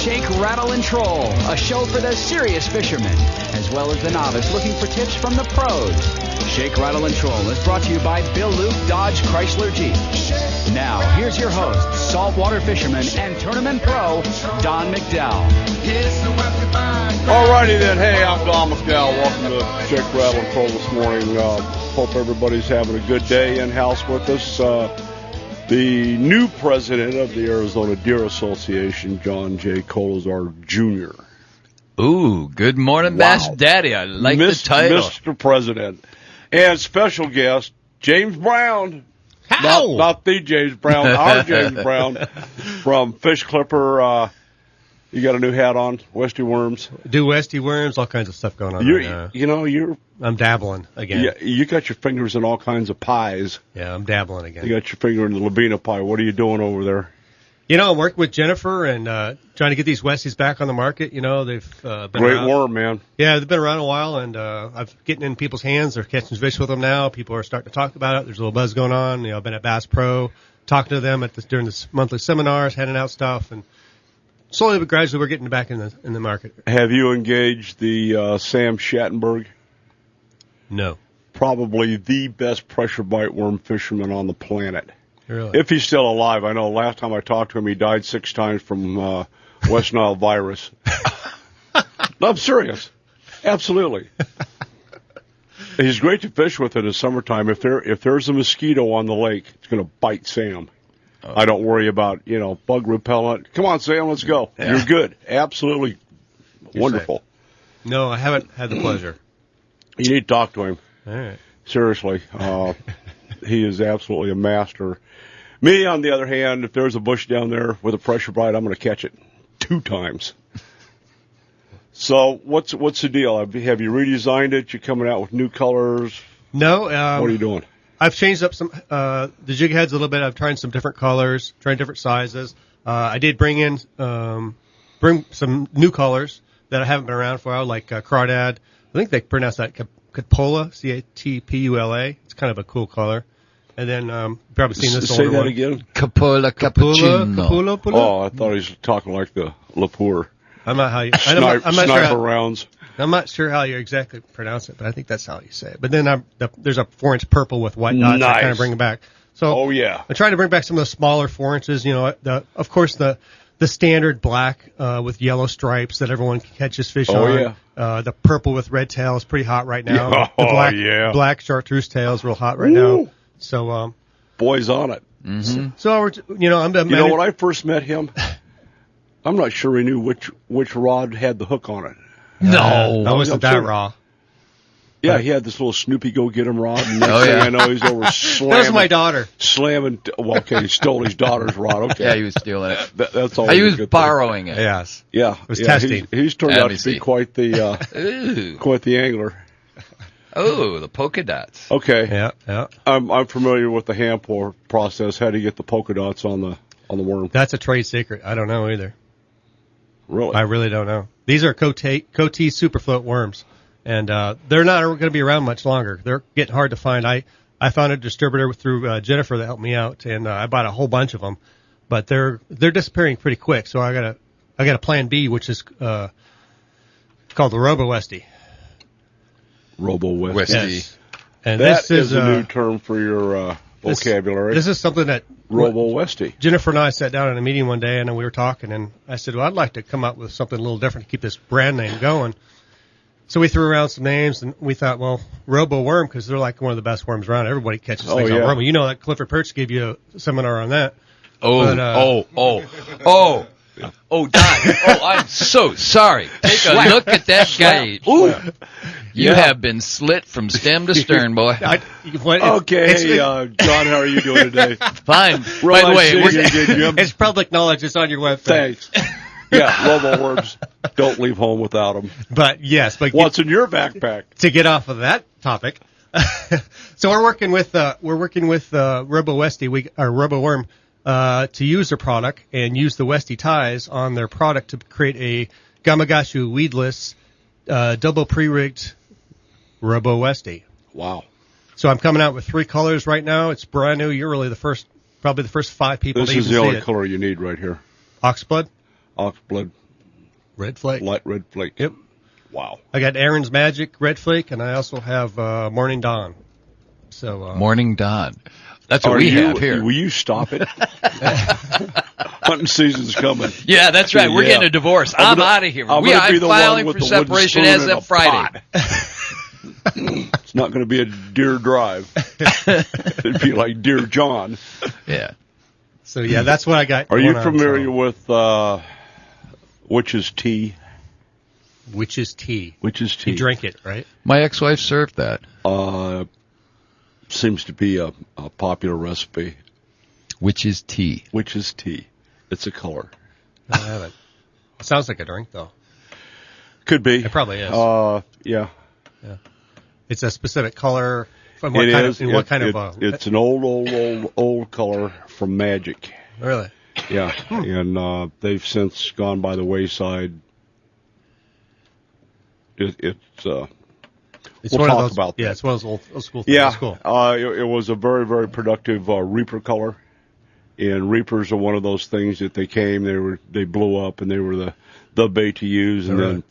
Shake, Rattle, and Troll, a show for the serious fishermen, as well as the novice looking for tips from the pros. Shake, Rattle, and Troll is brought to you by Bill Luke Dodge Chrysler Jeep. Now, here's your host, saltwater fisherman and tournament pro, Don McDowell. All righty then. Hey, I'm Don McDowell. Welcome to Shake, Rattle, and Troll this morning. Hope everybody's having a good day in-house with us. The new president of the Arizona Deer Association, John J. Colazar Jr. Ooh, good morning, Bass Daddy. I like the title. Mr. President. And special guest, James Brown. How? Not the James Brown, our James Brown from Fish Clipper. You got a new hat on, Westy Worms. Do Westy Worms, all kinds of stuff going on right now. I'm dabbling again. Yeah, you got your fingers in all kinds of pies. Yeah, I'm dabbling again. You got your finger in the Labina pie. What are you doing over there? I'm working with Jennifer and trying to get these Westies back on the market. They've been great around. worm, man. Yeah, they've been around a while, and I've getting in people's hands. They're catching fish with them now. People are starting to talk about it. There's a little buzz going on. I've been at Bass Pro, talking to them during this monthly seminars, handing out stuff, and slowly but gradually we're getting back in the market. Have you engaged the Sam Schattenberg? No. Probably the best pressure bite worm fisherman on the planet. Really? If he's still alive. I know last time I talked to him, he died 6 times from West Nile virus. No, I'm serious. Absolutely. He's great to fish with in the summertime. If there's a mosquito on the lake, it's going to bite Sam. Oh. I don't worry about, bug repellent. Come on, Sam, let's go. Yeah. You're good. Absolutely wonderful. Safe. No, I haven't had the pleasure. You need to talk to him. All right. Seriously. He is absolutely a master. Me, on the other hand, if there's a bush down there with a pressure bite, I'm going to catch it 2 times. So what's the deal? Have you redesigned it? You coming out with new colors? No. What are you doing? I've changed up some the jig heads a little bit. I've tried some different colors, tried different sizes. I did bring some new colors that I haven't been around for a while, like crawdad. I think they pronounce that Catpula, C-A-T-P-U-L-A. It's kind of a cool color. And then you've probably seen this older one. Say that again. Capula Cappuccino. Capula. Oh, I thought he was talking like the Lapur. I'm not how you. Sniper rounds. I'm not sure how you exactly pronounce it, but I think that's how you say it. But then there's a 4-inch purple with white dots. Nice. I kind of bring it back. So yeah. I try to bring back some of the smaller 4 inches. Of course the standard black with yellow stripes that everyone catches fish on. Oh yeah. The purple with red tail is pretty hot right now. The black chartreuse tail is real hot right now. So boys on it. Mm-hmm. So when I first met him, I'm not sure he knew which rod had the hook on it. No, I wasn't that raw. Yeah, he had this little Snoopy go-get-him rod, and next thing I know, he's over slamming. That was my daughter. Slamming. He stole his daughter's rod. Okay. Yeah, he was stealing it. That's all. He was borrowing it. Yes. Yeah. It was testing. He's turned out to be quite the angler. Oh, the polka dots. Okay. Yeah. I'm familiar with the hand pour process. How do you get the polka dots on the worm? That's a trade secret. I don't know either. Really? I really don't know. These are Cote Superfloat worms, and they're not going to be around much longer. They're getting hard to find. I found a distributor through Jennifer that helped me out, and I bought a whole bunch of them, but they're disappearing pretty quick. So I got a plan B, which is called the Robo Westy. Robo Westy. Yes. And this is a new term for your vocabulary. This is something that Robo Westy. Jennifer and I sat down in a meeting one day, and we were talking, and I said, well, I'd like to come up with something a little different to keep this brand name going. So we threw around some names, and we thought, well, Robo Worm, because they're like one of the best worms around. Everybody catches things on Robo. That Clifford Perch gave you a seminar on that. Oh, Don. Oh, I'm so sorry. Take a look at that guy. Ooh. You have been slit from stem to stern, boy. John, how are you doing today? Fine. By the way, it's public knowledge. It's on your website. Thanks. Yeah, Robo worms. Don't leave home without them. But what's in your backpack? To get off of that topic, so we're working with Robo Westy, our Robo Worm, to use their product and use the Westy ties on their product to create a Gamakatsu weedless double pre-rigged Robo Westy. Wow. So I'm coming out with 3 colors right now. It's brand new. You're really probably the first 5 people to even see it. This is the only color you need right here. Oxblood? Oxblood. Red Flake. Light red flake. Yep. Wow. I got Aaron's Magic Red Flake, and I also have Morning Dawn. So Morning Dawn. That's what we have here. Will you stop it? Hunting season's coming. Yeah, that's right. We're getting a divorce. I'm out of here. I'm filing for separation as of Friday. It's not going to be a Deer Drive. It'd be like Deer John. Yeah. So, yeah, that's what I got. Are you familiar with Witch's Tea? Witch's Tea. Witch's Tea. You drink it, right? My ex-wife served that. Seems to be a popular recipe. Witch's Tea. Witch's Tea. It's a color. I haven't. It sounds like a drink, though. Could be. It probably is. Yeah. It's a specific color. From what kind of? It's an old color from Magic. Really? Yeah, and they've since gone by the wayside. It's we'll one talk of those, about that. Yeah, it's one of those old school things. Yeah, It's cool. It was a very, very productive Reaper color, and Reapers are one of those things that they blew up, and they were the bait to use, and then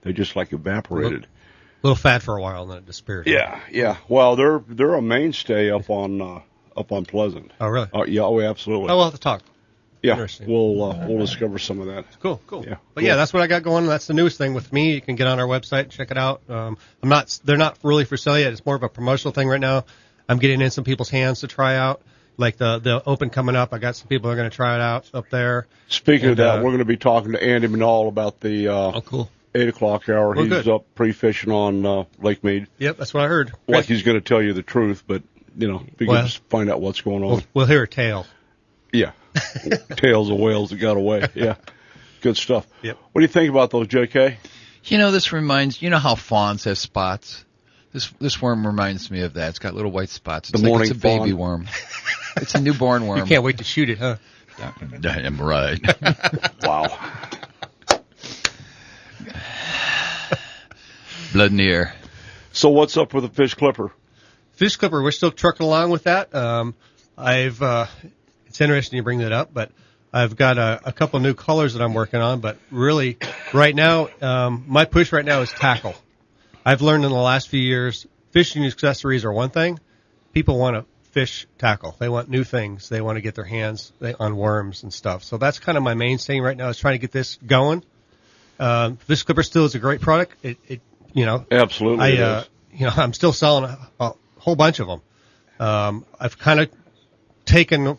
they just like evaporated. A little fat for a while, and then it disappeared. Yeah. Well, they're a mainstay up on Pleasant. Oh, really? Yeah. Oh, absolutely. Oh, we'll have to talk. Yeah, Interesting. we'll discover some of that. Cool. Yeah, But yeah, that's what I got going. That's the newest thing with me. You can get on our website and check it out. They're not really for sale yet. It's more of a promotional thing right now. I'm getting in some people's hands to try out. Like the Open coming up, I got some people who are going to try it out up there. Speaking of that, we're going to be talking to Andy McDowell about the cool. 8 o'clock hour. Well, he's good. up pre-fishing on Lake Mead. Yep, that's what I heard. Like he's going to tell you the truth, but we can just find out what's going on. We'll hear a tale. Yeah. Tails of whales that got away. Yeah. Good stuff. Yep. What do you think about those, JK? This reminds, how fawns have spots? This worm reminds me of that. It's got little white spots. It's like it's a baby worm. It's a newborn worm. You can't wait to shoot it, huh? Damn right. Wow. Blood in the air. So what's up with the fish clipper? Fish clipper, we're still trucking along with that. It's interesting you bring that up, but I've got a couple new colors that I'm working on. But really, right now, my push right now is tackle. I've learned in the last few years, fishing accessories are one thing. People want to fish tackle. They want new things. They want to get their hands on worms and stuff. So that's kind of my mainstay right now is trying to get this going. Fish clipper still is a great product. Absolutely. I'm still selling a whole bunch of them. I've kind of taken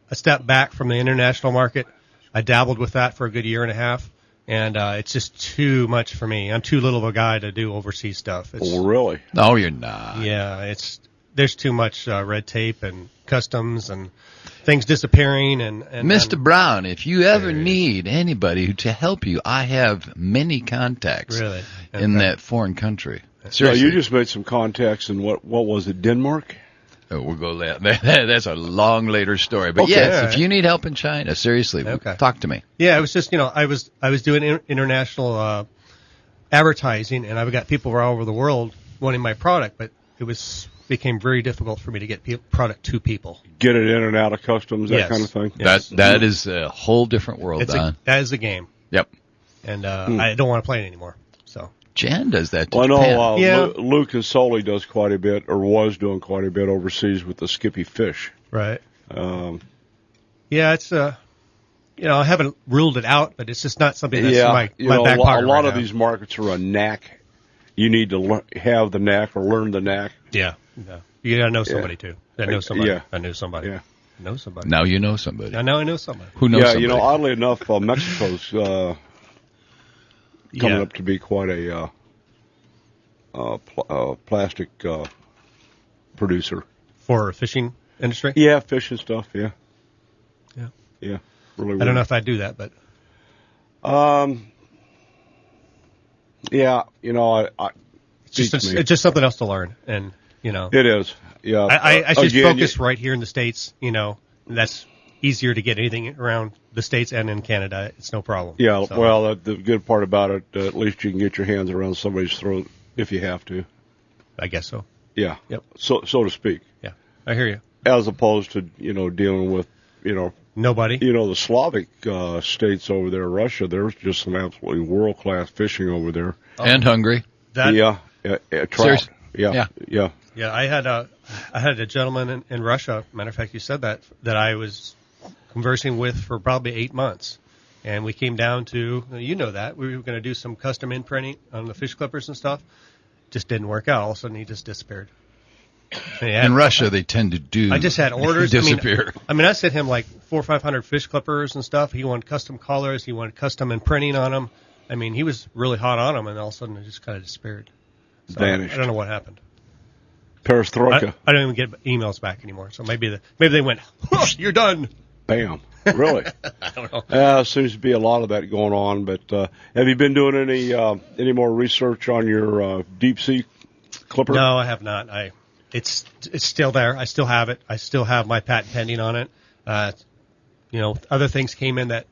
a step back from the international market. I dabbled with that for a good year and a half, and it's just too much for me. I'm too little of a guy to do overseas stuff. Really? No, you're not. Yeah, there's too much red tape and customs and things disappearing. And Mr. Brown, if you ever need anybody to help you, I have many contacts in that foreign country. Seriously. Yeah, you just made some contacts in what was it, Denmark? Oh, we'll go there. That's a long later story. But yes, if you need help in China, seriously, talk to me. Yeah, it was just, I was doing international advertising, and I've got people all over the world wanting my product, but it became very difficult for me to get product to people. Get it in and out of customs, that kind of thing? Yes. That is a whole different world, Don. That is the game. Yep. And I don't want to play it anymore. So Jan does that to Japan. I know Luke and Sully does quite a bit, or was doing quite a bit overseas with the Skippy fish. Right. It's I haven't ruled it out, but it's just not something that's my back pocket. A lot of these markets are a knack. You need to have the knack or learn the knack. Yeah. You got to know somebody too. I know somebody. Yeah. I knew somebody. Yeah. Know somebody. Now you know somebody. Now I know somebody. Who knows somebody? Oddly enough, Mexico's coming up to be quite a plastic producer. For fishing industry? Yeah, fishing stuff, yeah. Yeah. Really I don't know if I do that, but... It's just something else to learn, and, It is, yeah. I should focus right here in the States, that's easier to get anything around the States and in Canada. It's no problem. Yeah, so. Well, the good part about it, at least you can get your hands around somebody's throat if you have to. I guess so. Yeah. Yep. So to speak. Yeah, I hear you. As opposed to, dealing with, Nobody. The Slavic states over there, Russia, there's just some absolutely world-class fishing over there. And Hungary. Trout. Seriously? Yeah. Yeah, I had a gentleman in Russia, matter of fact, you said that I was conversing with for probably 8 months. And we came down to, that, we were going to do some custom imprinting on the fish clippers and stuff. Just didn't work out. All of a sudden, he just disappeared. In Russia, they tend to do. I just had orders disappear. I sent him like 400 or 500 fish clippers and stuff. He wanted custom colors. He wanted custom imprinting on them. He was really hot on them, and all of a sudden, it just kind of disappeared. So vanished. I don't know what happened. Perestroika. I don't even get emails back anymore. So maybe they went, you're done. Bam. Really? I don't know. Seems to be a lot of that going on. But have you been doing any more research on your deep sea clipper? No, I have not. It's still there. I still have it. I still have my patent pending on it. Other things came in that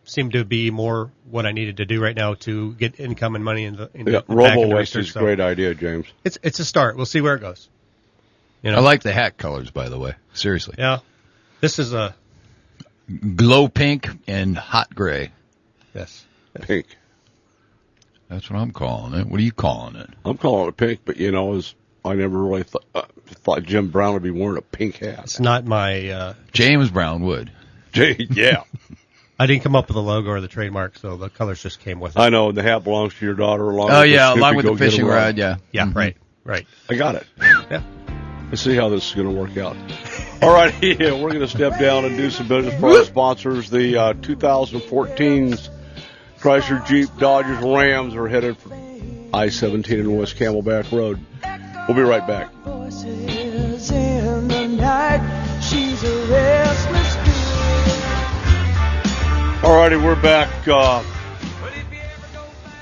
seemed to be more what I needed to do right now to get income and money in the Robo West is a great idea, James. It's a start. We'll see where it goes. I like the hat colors, by the way. Seriously. Yeah. This is a glow pink and hot gray. Yes. Pink. That's what I'm calling it. What are you calling it? I'm calling it pink, but I never really thought Jim Brown would be wearing a pink hat. It's not my James Brown would. Yeah. I didn't come up with the logo or the trademark, so the colors just came with it. I know, the hat belongs to your daughter along with the fishing rod, yeah. Yeah, right. I got it. Yeah. Let's see how this is going to work out. All right, we're going to step down and do some business for our sponsors. The 2014's Chrysler, Jeep, Dodgers, Rams are headed for I-17 and West Camelback Road. We'll be right back. In the night, she's a restless girl. All righty, we're back.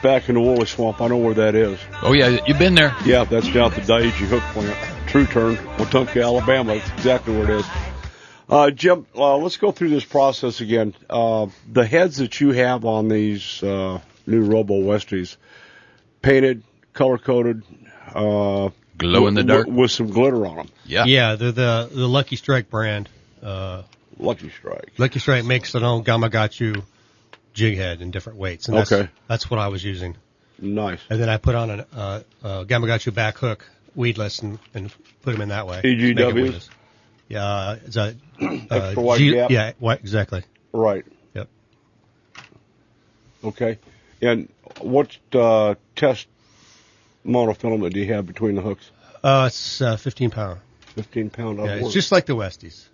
Back in the Woolly Swamp. I know where that is. Oh, yeah, you've been there. Yeah, that's down at the Daiichi Hook plant. True Turn, Wetumpka, Alabama. That's exactly where it is. Jim, let's go through this process again. The heads that you have on these new Robo Westies, painted, color-coded, glow in the dark, with some glitter on them. Yeah, they're the Lucky Strike brand. Lucky Strike. Lucky Strike makes their own Gamakatsu jig head in different weights, and that's what I was using. Nice. And then I put on a Gamakatsu back hook, weedless, and put them in that way. EGWs. Yeah, it's a extra wide gap. Yeah, exactly. Right. Yep. Okay. And what test monofilament do you have between the hooks? It's 15 pound. 15 pound. Yeah, it's just like the Westies.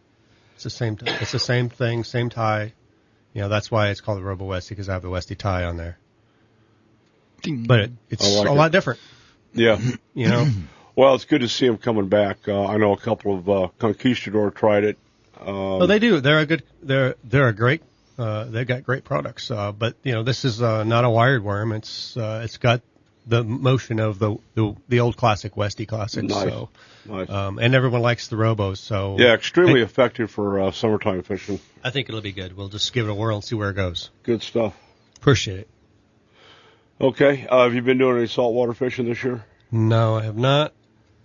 It's the same. It's the same thing, same tie. That's why it's called the Robo Westie, because I have the Westie tie on there. But it's a lot different. Yeah. Well, it's good to see them coming back. I know a couple of Conquistador tried it. They do. They're a good. They're a great. They've got great products. But this is not a wired worm. It's got the motion of the old classic Westie classics. Nice. So, nice. And everyone likes the Robos. So yeah, extremely effective for summertime fishing. I think it'll be good. We'll just give it a whirl and see where it goes. Good stuff. Appreciate it. Okay. Have you been doing any saltwater fishing this year? No, I have not.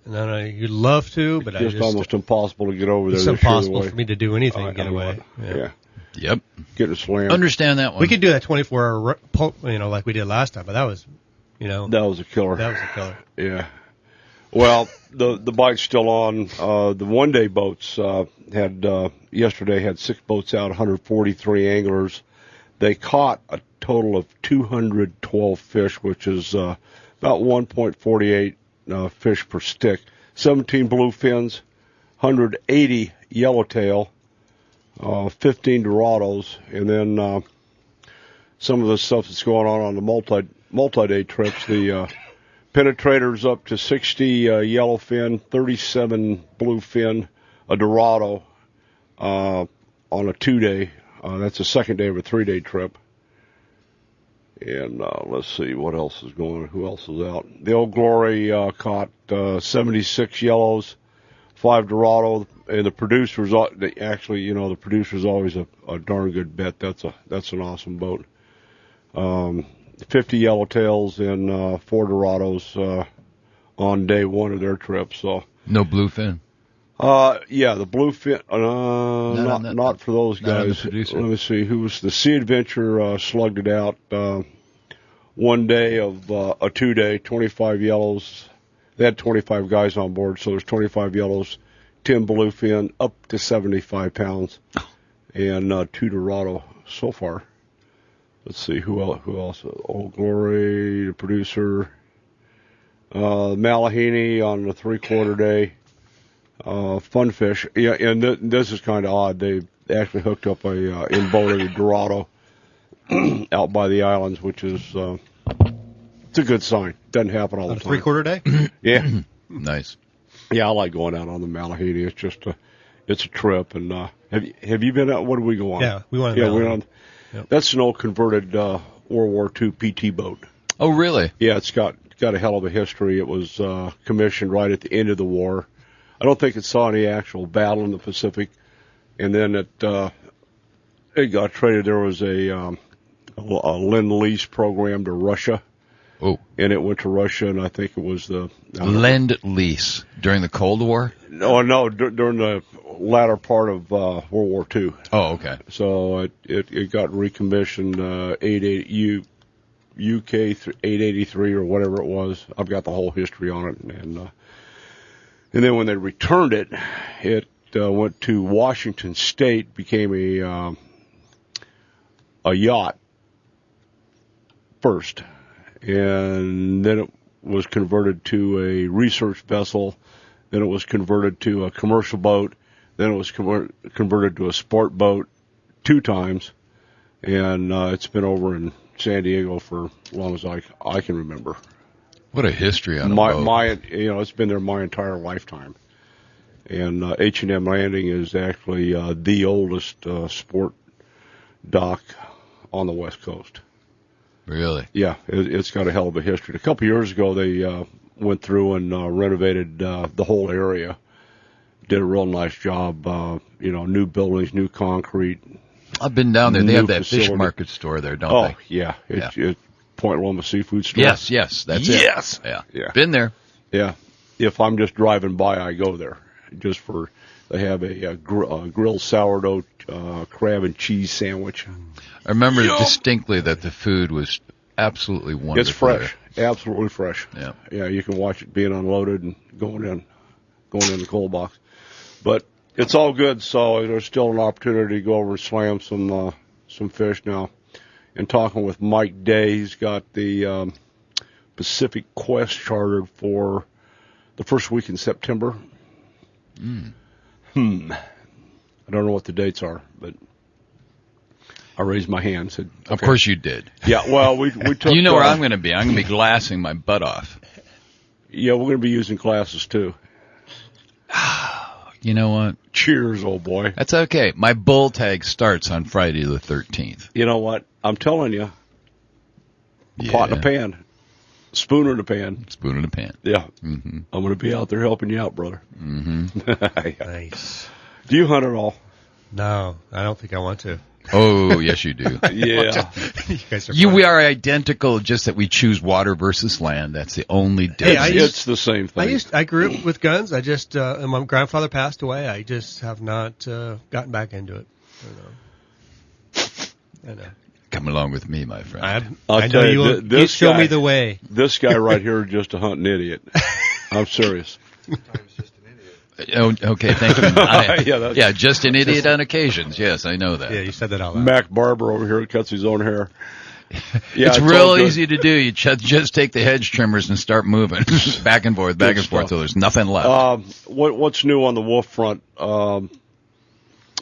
No, you'd love to, but it's almost impossible to get over there. It's impossible for me to do anything to get away. Yeah. Yep. Getting slammed. Understand that one. We could do that 24-hour, like we did last time, but that was, that was a killer. That was a killer. Yeah. Well, the bite's still on. The one-day boats yesterday had 6 boats out, 143 anglers. They caught a total of 212 fish, which is about 1.48 fish per stick. 17 bluefins, 180 yellowtail, 15 Dorados, and then some of the stuff that's going on the multi-day trips. The penetrators up to 60 yellowfin, 37 bluefin, a Dorado on a 2-day. That's the second day of a 3-day trip. And let's see what else is going on. Who else is out? The Old Glory caught 76 yellows, 5 Dorado, and the producer's the producer's always a darn good bet. That's an awesome boat. 50 yellowtails and 4 Dorados on day one of their trip. So no bluefin. Yeah, the bluefin. Not for those guys. Let me see. Who was the Sea Adventure? Slugged it out one day of a 2-day, 25 yellows. They had 25 guys on board, so there's 25 yellows, 10 bluefin, up to 75 pounds, and 2 Dorado so far. Let's see who else. Old Glory, the producer. Malahini on the 3/4 day. Funfish. Yeah, and this is kind of odd. They actually hooked up a emboted Dorado out by the islands, which is it's a good sign. Doesn't happen all the time. 3/4 day? Yeah. Nice. Yeah, I like going out on the Malahini. It's just it's a trip. And have you been out? What did we go on? Yeah, we went on. Yeah, we went on. Yep. That's an old converted World War II PT boat. Oh, really? Yeah, it's got a hell of a history. It was commissioned right at the end of the war. I don't think it saw any actual battle in the Pacific. And then it got traded. There was a Lend-Lease program to Russia. Oh. And it went to Russia, and I think it was the... Lend-Lease during the Cold War? No, during the latter part of World War II. Oh, okay. So it got recommissioned UK 883 or whatever it was. I've got the whole history on it. And then when they returned it, it went to Washington State, became a yacht first. And then it was converted to a research vessel. Then it was converted to a commercial boat. Then it was converted to a sport boat 2 times. And it's been over in San Diego for as long as I can remember. What a history on a boat. It's been there my entire lifetime. And H&M Landing is actually the oldest sport dock on the West Coast. Really? Yeah, it's got a hell of a history. A couple years ago, they went through and renovated the whole area. Did a real nice job. New buildings, new concrete. I've been down there. They have that facility. Fish market store there, don't they? Oh, yeah. It's Point Loma Seafood Store. Yes, that's it. Yes. Yeah. Been there. Yeah. If I'm just driving by, I go there. They have a grilled sourdough crab and cheese sandwich. I remember distinctly that the food was absolutely wonderful. It's fresh. Absolutely fresh. Yeah. Yeah, you can watch it being unloaded and going in the cold box. But it's all good, so there's still an opportunity to go over and slam some fish now. And talking with Mike Day, he's got the Pacific Quest chartered for the first week in September. I don't know what the dates are, but I raised my hand and said, okay. Of course you did. Yeah, well, we took... You know where I'm going to be. I'm going to be glassing my butt off. Yeah, we're going to be using glasses, too. You know what? Cheers, old boy. That's okay. My bull tag starts on Friday the 13th. You know what? I'm telling you. Pot in a pan. Spoon in a pan. Spoon in a pan. Yeah. Mm-hmm. I'm going to be out there helping you out, brother. Mm-hmm. Nice. Do you hunt at all? No, I don't think I want to. Oh, yes, you do. Yeah. You guys are We are identical, just that we choose water versus land. That's the only difference. It's the same thing. I grew up with guns. I just, and my grandfather passed away. I just have not gotten back into it. I know. Come along with me, my friend. I know you will show me the way. This guy right here is just a hunting idiot. I'm serious. Oh, okay, thank you. Just an idiot on occasions. Yes, I know that. Yeah, you said that out loud. Mac Barber over here cuts his own hair. Yeah, it's real easy to do. You just take the hedge trimmers and start moving back and forth till there's nothing left. What's new on the wolf front?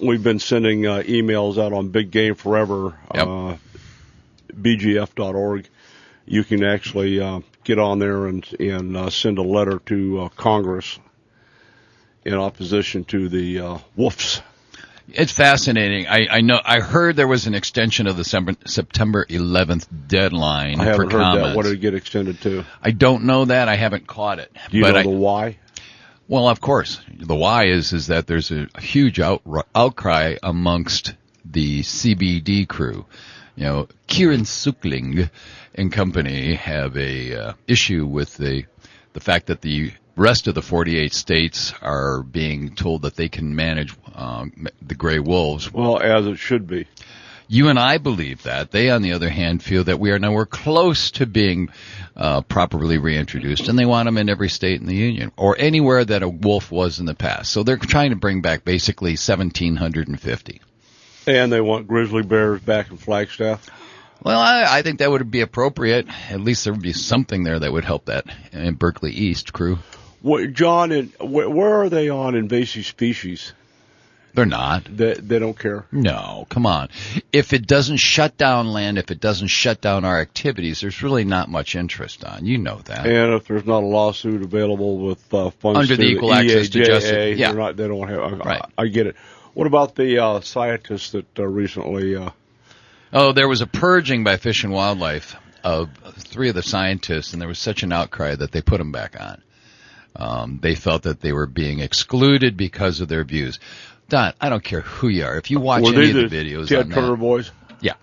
We've been sending emails out on Big Game Forever, bgf.org. You can actually get on there and send a letter to Congress in opposition to the wolves. It's fascinating. I know. I heard there was an extension of the September 11th deadline for comments. I haven't heard that. What did it get extended to? I don't know that. I haven't caught it. Do you know the why? Well, of course. The why is that there's a huge outcry amongst the CBD crew. You know, Kieran Suckling and company have a issue with the fact that the rest of the 48 states are being told that they can manage the gray wolves. Well, as it should be. You and I believe that. They, on the other hand, feel that we are nowhere close to being properly reintroduced, and they want them in every state in the union, or anywhere that a wolf was in the past. So they're trying to bring back basically 1,750. And they want grizzly bears back in Flagstaff? Well, I think that would be appropriate. At least there would be something there that would help that in Berkeley East crew. John, where are they on invasive species? They're not. They don't care? No, come on. If it doesn't shut down land, if it doesn't shut down our activities, there's really not much interest on. You know that. And if there's not a lawsuit available with funds under the Equal Access to Justice, they don't have. Right. I get it. What about the scientists that recently? There was a purging by Fish and Wildlife of 3 of the scientists, and there was such an outcry that they put them back on. They felt that they were being excluded because of their views. Don, I don't care who you are. If you watch any of the videos Ted on Turner that, boys? Yeah.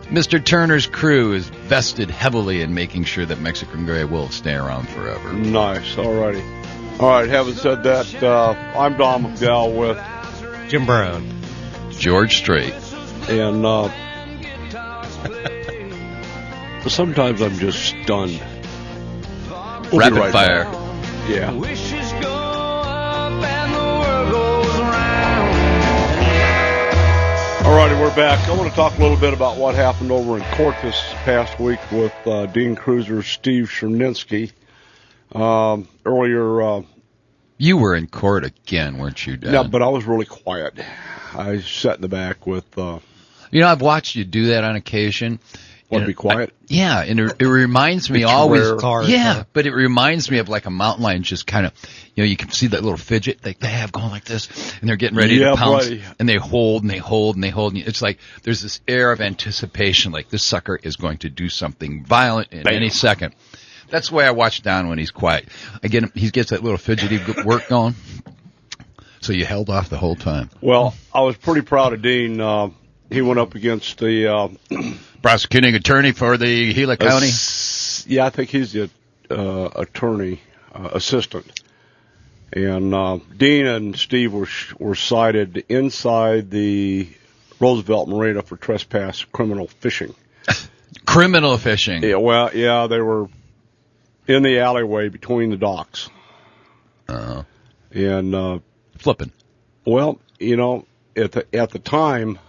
Mr. Turner's crew is vested heavily in making sure that Mexican gray wolves stay around forever. Nice. All righty. All right. Having said that, I'm Don McDowell with Jim Brown, George Strait, and sometimes I'm just stunned. We'll Rapid right fire. Back. Yeah. All righty, we're back. I want to talk a little bit about what happened over in court this past week with Dean Cruiser Steve Cherninsky. Earlier... you were in court again, weren't you, Dad? Yeah, but I was really quiet. I sat in the back with... I've watched you do that on occasion. Want to be quiet? And it reminds me it's always. rare. But it reminds me of like a mountain lion just kind of, you can see that little fidget they have going like this, and they're getting ready to pounce, buddy. and they hold and they hold and they hold. And it's like there's this air of anticipation, like this sucker is going to do something violent in any second. That's the way I watch Don when he's quiet. Again, he gets that little fidgety work going. So you held off the whole time. Well, I was pretty proud of Dean. He went up against the prosecuting attorney for the Gila County. Yeah, I think he's the attorney assistant. And Dean and Steve were cited inside the Roosevelt Marina for trespass criminal fishing. Criminal fishing. Yeah, well, yeah, they were in the alleyway between the docks. And flipping. Well, at the time,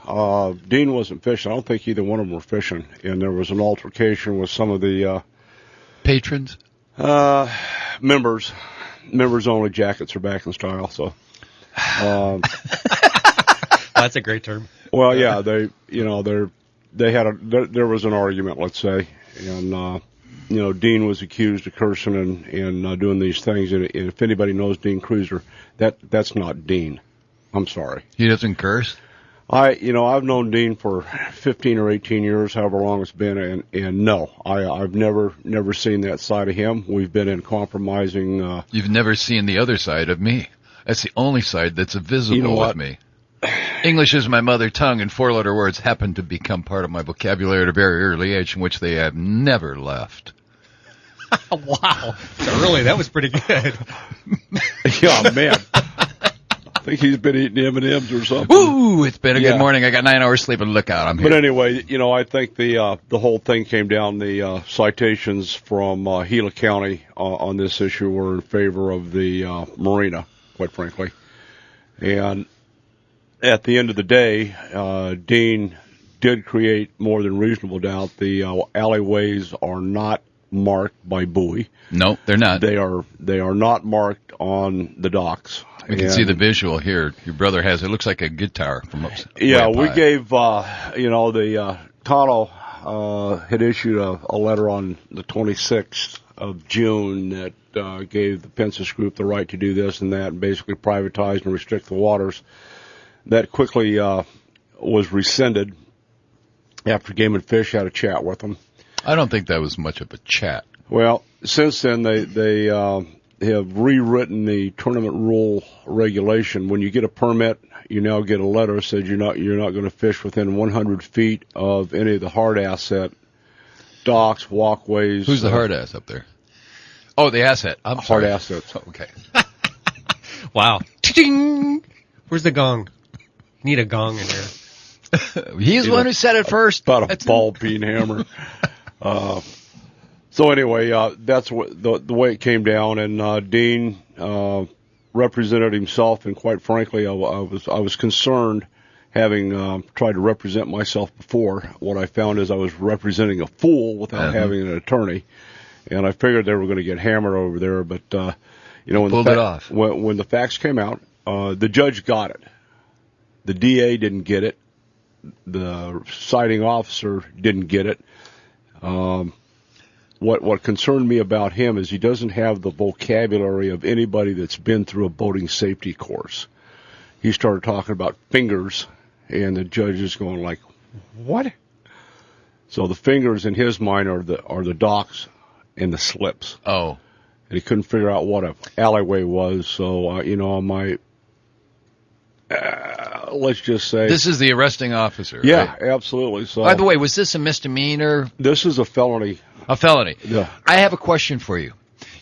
Dean wasn't fishing. I don't think either one of them were fishing. And there was an altercation with some of the patrons, members. Members only jackets are back in style. So that's a great term. Well, yeah, there was an argument, let's say, and Dean was accused of cursing and doing these things. And if anybody knows Dean Cruiser, that's not Dean. I'm sorry. He doesn't curse? I've known Dean for 15 or 18 years, however long it's been, and no, I've never seen that side of him. We've been in compromising. You've never seen the other side of me. That's the only side that's visible with me. English is my mother tongue, and 4-letter words happen to become part of my vocabulary at a very early age, in which they have never left. Wow. Early, that was pretty good. Yeah, man. I think he's been eating M&Ms or something. Ooh, it's been a good morning. I got 9 hours sleep, and look out, I'm here. But anyway, I think the whole thing came down. The citations from Gila County on this issue were in favor of the marina, quite frankly. And at the end of the day, Dean did create more than reasonable doubt. The alleyways are not marked by buoy. No, they're not. They are not marked on the docks. We can see the visual here. Your brother has it. Looks like a guitar from up. Yeah, we gave the Tano had issued a letter on the 26th of June that gave the Pensis Group the right to do this and that, and basically privatize and restrict the waters. That quickly was rescinded after Game and Fish had a chat with them. I don't think that was much of a chat. Well, since then they have rewritten the tournament rule regulation. When you get a permit, you now get a letter that says you're not going to fish within 100 feet of any of the hard asset docks, walkways. Who's the hard ass up there? Oh, the asset. I'm hard sorry. assets. Okay. Wow. Ting! Where's the gong? Need a gong in here. He's the one who said it first. About a ball peen hammer. So anyway, that's what the way it came down, and Dean represented himself, and quite frankly, I was concerned, having tried to represent myself before. What I found is I was representing a fool without having an attorney, and I figured they were going to get hammered over there. But when the facts came out, the judge got it. The DA didn't get it. The citing officer didn't get it. What concerned me about him is he doesn't have the vocabulary of anybody that's been through a boating safety course. He started talking about fingers, and the judge is going like, "What?" So the fingers in his mind are the docks and the slips. Oh, and he couldn't figure out what an alleyway was. So let's just say this is the arresting officer. Yeah, right? absolutely. So, by the way, was this a misdemeanor? This is a felony. A felony. Yeah. I have a question for you.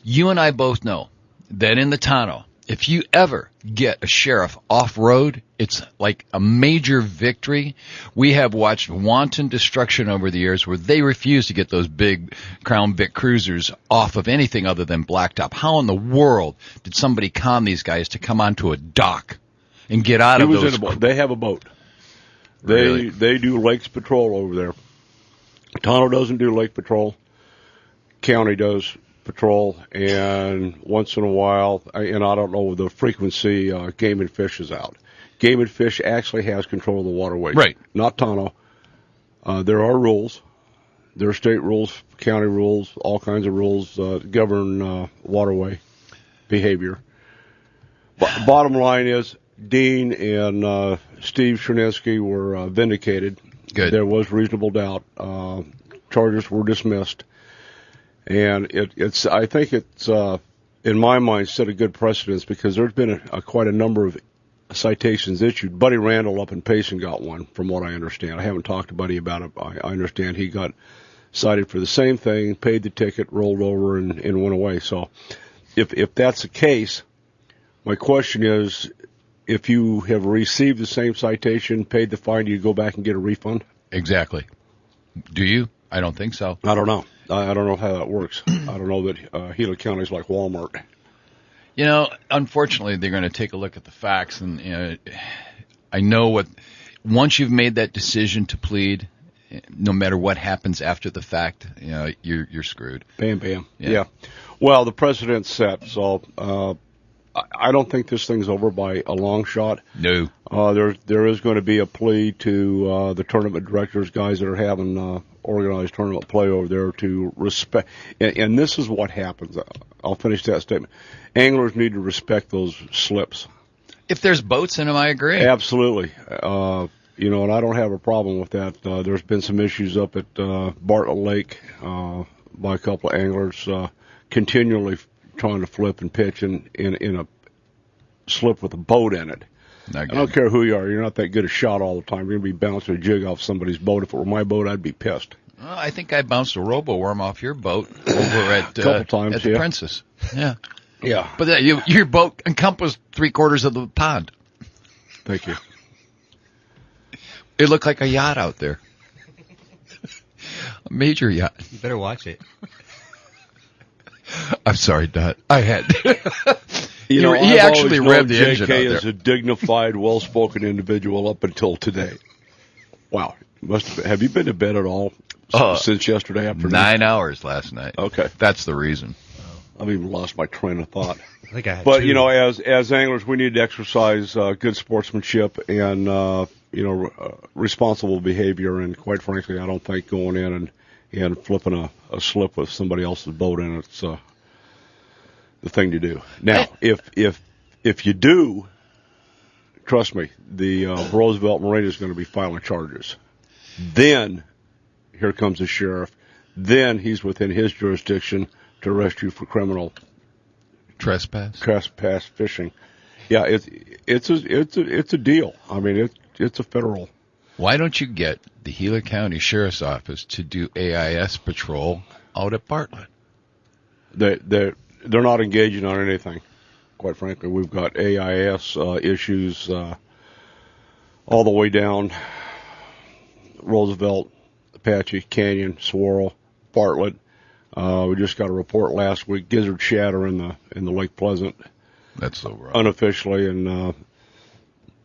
You and I both know that in the tonneau, if you ever get a sheriff off-road, it's like a major victory. We have watched wanton destruction over the years where they refuse to get those big Crown Vic cruisers off of anything other than blacktop. How in the world did somebody con these guys to come onto a dock and get out of those? They have a boat. Really? They do lakes patrol over there. Tonneau doesn't do lake patrol. County does patrol, and once in a while, and I don't know the frequency, Game and Fish is out. Game and Fish actually has control of the waterways. Right. Not Tonneau. There are rules. There are state rules, county rules, all kinds of rules govern waterway behavior. Bottom line is, Dean and Steve Cherninsky were vindicated. Good. There was reasonable doubt. Charges were dismissed. And I think it's in my mind, set a good precedence because there's been quite a number of citations issued. Buddy Randall up in Payson got one, from what I understand. I haven't talked to Buddy about it. I understand he got cited for the same thing, paid the ticket, rolled over, and went away. So if that's the case, my question is, if you have received the same citation, paid the fine, do you go back and get a refund? Exactly. Do you? I don't think so. I don't know. I don't know how that works. I don't know that Gila County's like Walmart. Unfortunately, they're going to take a look at the facts, and I know once you've made that decision to plead, no matter what happens after the fact, you're screwed. Bam, bam. Yeah. Well, the precedent's set, so I don't think this thing's over by a long shot. No. There is going to be a plea to the tournament directors, guys that are having organized tournament play over there, to respect. And this is what happens. I'll finish that statement. Anglers need to respect those slips. If there's boats in them, I agree. Absolutely. And I don't have a problem with that. There's been some issues up at Bartlett Lake by a couple of anglers continually trying to flip and pitch in a slip with a boat in it. I don't care who you are. You're not that good a shot all the time. You're going to be bouncing a jig off somebody's boat. If it were my boat, I'd be pissed. Well, I think I bounced a robo-worm off your boat over at couple times, at the Princess. Yeah. Yeah. But your boat encompassed 3/4 of the pond. Thank you. It looked like a yacht out there. A major yacht. You better watch it. I'm sorry, Dot. I had. He actually revved the engine out JK there. is a dignified, well-spoken individual up until today. Wow. Have you been to bed at all since yesterday afternoon? 9 hours last night. Okay. That's the reason. I've even lost my train of thought. I think I had But, two. as anglers, we need to exercise good sportsmanship and, responsible behavior. And quite frankly, I don't think going in and flipping a slip with somebody else's boat in it's the thing to do. Now, if you do, trust me, the Roosevelt Marine is going to be filing charges. Then, here comes the sheriff. Then he's within his jurisdiction to arrest you for criminal trespass fishing. Yeah, it's a deal. I mean, it's a federal. Why don't you get the Gila County Sheriff's Office to do AIS patrol out at Bartlett? they're not engaging on anything. Quite frankly, we've got AIS issues all the way down Roosevelt, Apache, Canyon, Swirl, Bartlett. We just got a report last week, gizzard shatter in the Lake Pleasant. That's so rough. Unofficially, and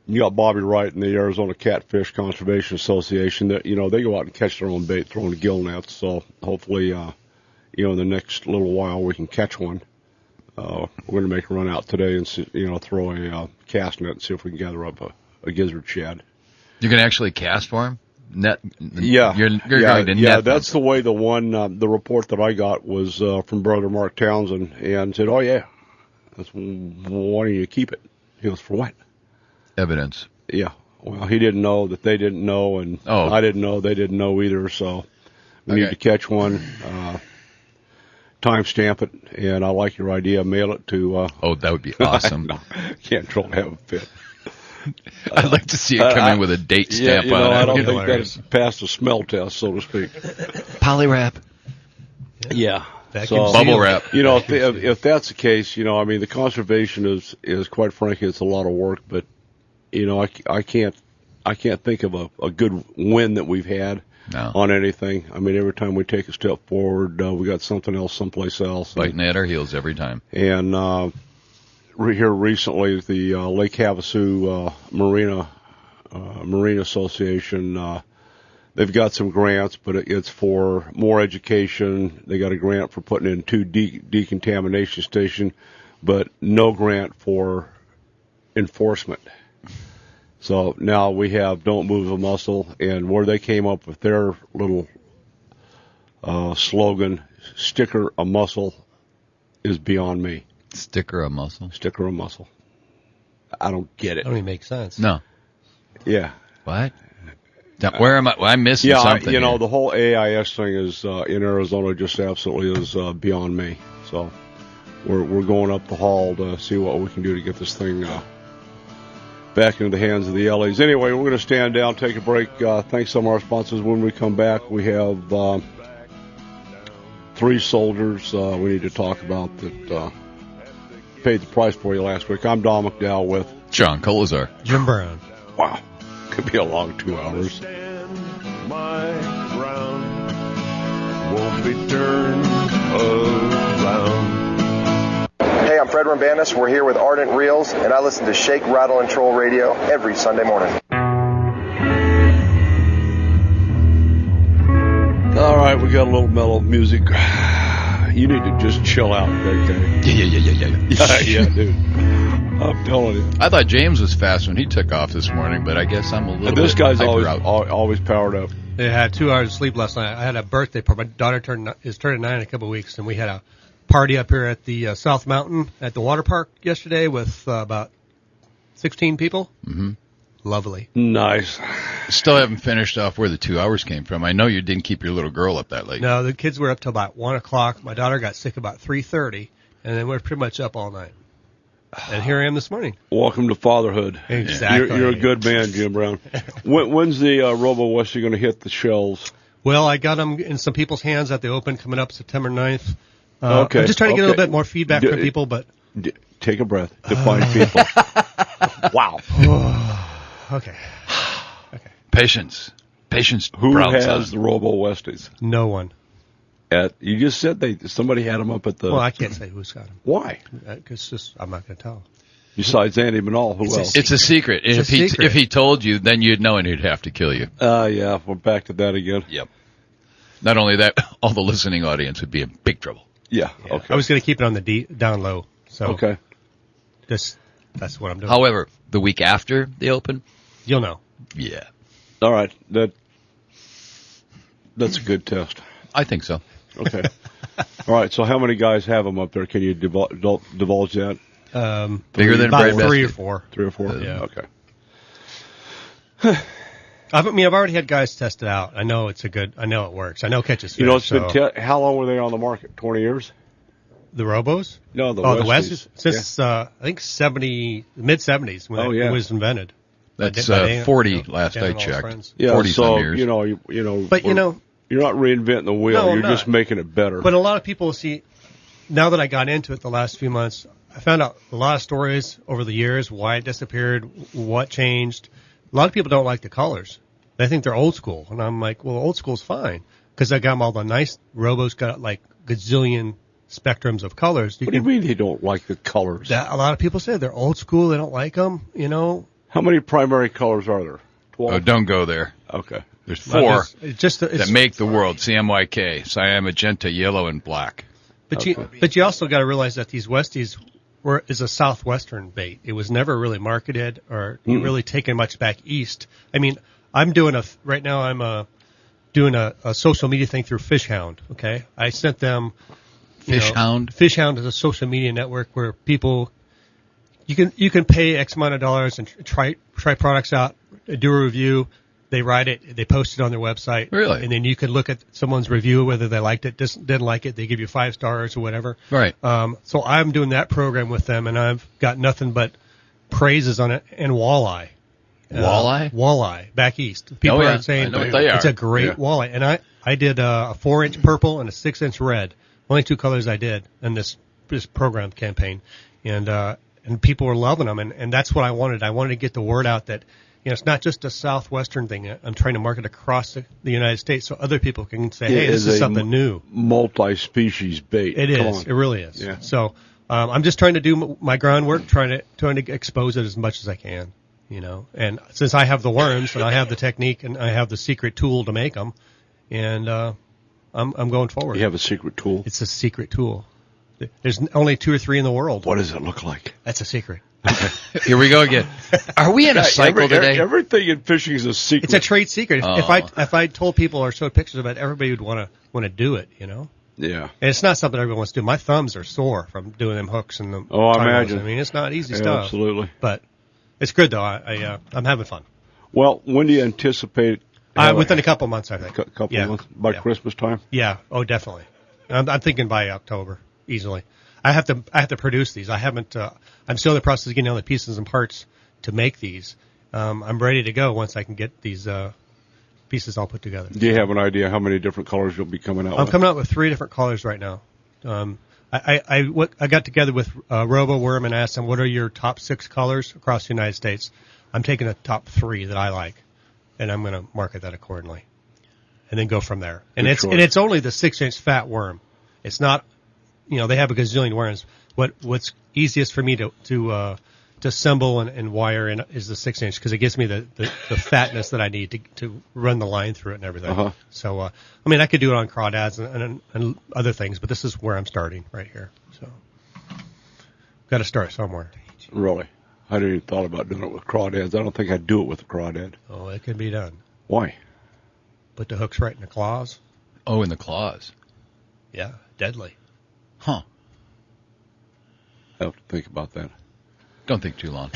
you got Bobby Wright and the Arizona Catfish Conservation Association that, you know, they go out and catch their own bait, throwing the gill nets. So hopefully, you know, in the next little while we can catch one. We're going to make a run out today and, you know, throw a cast net and see if we can gather up a gizzard shad. You can actually cast for him? Net? Yeah. You're going to net yeah, them. that's the way the one, the report that I got was from Brother Mark Townsend, and said, oh, yeah, why don't you keep it? He goes, for what? Evidence. Yeah. Well, he didn't know that they didn't know, and I didn't know they didn't know either, so we need to catch one, timestamp it, and I like your idea, mail it to... that would be awesome. No, can't troll to have a fit. I'd like to see it come in with a date stamp on it. I don't think that's passed the smell test, so to speak. Poly wrap. Yeah. Bubble wrap. You know, if that's the case, you know, I mean, the conservation is quite frankly, it's a lot of work, but, you know, I can't think of a good win that we've had on anything. I mean, every time we take a step forward, we got something else someplace else. Biting at our heels every time. And here recently, the Lake Havasu Marine Association, they've got some grants, but it's for more education. They got a grant for putting in 2 decontamination station, but no grant for enforcement. So now we have Don't Move a Muscle, and where they came up with their little slogan, Sticker a Muscle, is beyond me. Sticker a muscle? Sticker a muscle. I don't get it. That don't even make sense. No. Yeah. What? Where am I? Well, I'm missing something. You know, here. the whole AIS thing is in Arizona just absolutely is beyond me. So we're going up the hall to see what we can do to get this thing back into the hands of the LAs. Anyway, we're going to stand down, take a break. Thanks some of our sponsors. When we come back, we have 3 soldiers we need to talk about that paid the price for you last week. I'm Don McDowell with John Colazar. Jim Brown. Wow. Could be a long 2 hours. My ground won't be turned around. Hey, I'm Fred Rambanis. We're here with Ardent Reels, and I listen to Shake, Rattle, and Troll Radio every Sunday morning. All right, we got a little mellow music. You need to just chill out, okay? Yeah, dude. I'm telling you. I thought James was fast when he took off this morning, but I guess I'm a little This bit guy's hyper always powered up. I had 2 hours of sleep last night. I had a birthday party. My daughter is turning 9 in a couple of weeks, and we had a party up here at the South Mountain at the water park yesterday with about 16 people. Mm-hmm. Lovely. Nice. Still haven't finished off where the 2 hours came from. I know you didn't keep your little girl up that late. No, the kids were up till about 1 o'clock. My daughter got sick about 3:30, and then we're pretty much up all night. And here I am this morning. Welcome to fatherhood. Exactly. You're a good man, Jim Brown. When's the Robo Westie going to hit the shelves? Well, I got them in some people's hands at the Open coming up September 9th. Okay. I'm just trying to get a little bit more feedback from people, but... Take a breath. Define people. Wow. Okay. Patience. Who Brown has son. the Robo Westies? No one. You just said somebody had them up at the... Well, I can't say who's got them. Why? Because I'm not going to tell. Besides Andy Manal, who else? It's a secret. If he told you, then you'd know and he'd have to kill you. Yeah, we're back to that again. Yep. Not only that, all the listening audience would be in big trouble. Yeah. Okay. I was going to keep it on the down low. So okay. That's what I'm doing. However, the week after the Open, you'll know. Yeah. All right. That's a good test. I think so. Okay. All right. So how many guys have them up there? Can you divulge that? Bigger than about Brad 3 or Besky. 4. 3 or 4? Yeah. Okay. I've already had guys test it out. I know it works. I know catches fish. You know, it's been how long were they on the market? 20 years? The Robos? No, the Westies. Since, I think, mid-70s when it was invented. That's 40 last I checked. Yeah, 40 so, years. you know. But, you're not reinventing the wheel. No, you're just making it better. But a lot of people see, now that I got into it the last few months, I found out a lot of stories over the years, why it disappeared, what changed. A lot of people don't like the colors. They think they're old school. And I'm like, well, old school's fine. Because I got them all the nice, Robo's got like gazillion spectrums of colors. What do you mean they don't like the colors? A lot of people say they're old school, they don't like them, you know. How many primary colors are there? 12? Oh, don't go there. Okay. There's 4 it's that make the world. CMYK, cyan, magenta, yellow, and black. But you also got to realize that these Westies is a southwestern bait. It was never really marketed or really taken much back east. I mean, I'm doing right now. I'm doing a social media thing through Fishhound. Okay, I sent them. Fishhound. Fishhound is a social media network where people you can pay X amount of dollars and try products out, do a review. They write it, they post it on their website. Really? And then you can look at someone's review, whether they liked it, didn't like it. They give you 5 stars or whatever. Right. So I'm doing that program with them, and I've got nothing but praises on it. And walleye. Walleye? Walleye, back east. People are saying I know what they are. It's a great walleye. And I did a 4-inch purple and a 6-inch red. Only 2 colors I did in this program campaign. And people were loving them. And that's what I wanted. I wanted to get the word out that, it's not just a southwestern thing. I'm trying to market across the United States so other people can say, hey, this is something new. Multi-species bait. It is. It really is. Yeah. So I'm just trying to do my groundwork, trying to expose it as much as I can, And since I have the worms and I have the technique and I have the secret tool to make them, and I'm going forward. You have a secret tool? It's a secret tool. There's only 2 or 3 in the world. What does it look like? That's a secret. Here we go again. Are we in a cycle today? Everything in fishing is a secret. It's a trade secret. If I told people or showed pictures of it, everybody would want to do it. Yeah. And it's not something everyone wants to do. My thumbs are sore from doing them hooks and the. Oh, I imagine. I mean, it's not easy stuff. Absolutely. But it's good though. I'm having fun. Well, when do you anticipate? Within a couple months, I think. Couple months by Christmas time. Yeah. Oh, definitely. I'm thinking by October easily. I have to produce these. I haven't. I'm still in the process of getting all the pieces and parts to make these. I'm ready to go once I can get these pieces all put together. Do you have an idea how many different colors you'll be coming out with? I'm coming out with 3 different colors right now. I got together with Robo Worm and asked them, what are your top 6 colors across the United States? I'm taking the top 3 that I like, and I'm going to market that accordingly, and then go from there. And it's only the 6-inch fat worm. It's not. They have a gazillion worms. What's easiest for me to assemble and wire in is the 6-inch because it gives me the fatness that I need to run the line through it and everything. Uh-huh. So, I could do it on crawdads and other things, but this is where I'm starting right here. So, got to start somewhere. Really? I didn't even thought about doing it with crawdads. I don't think I'd do it with a crawdad. Oh, it can be done. Why? Put the hooks right in the claws. Oh, in the claws. Yeah, deadly. Huh. I have to think about that. Don't think too long.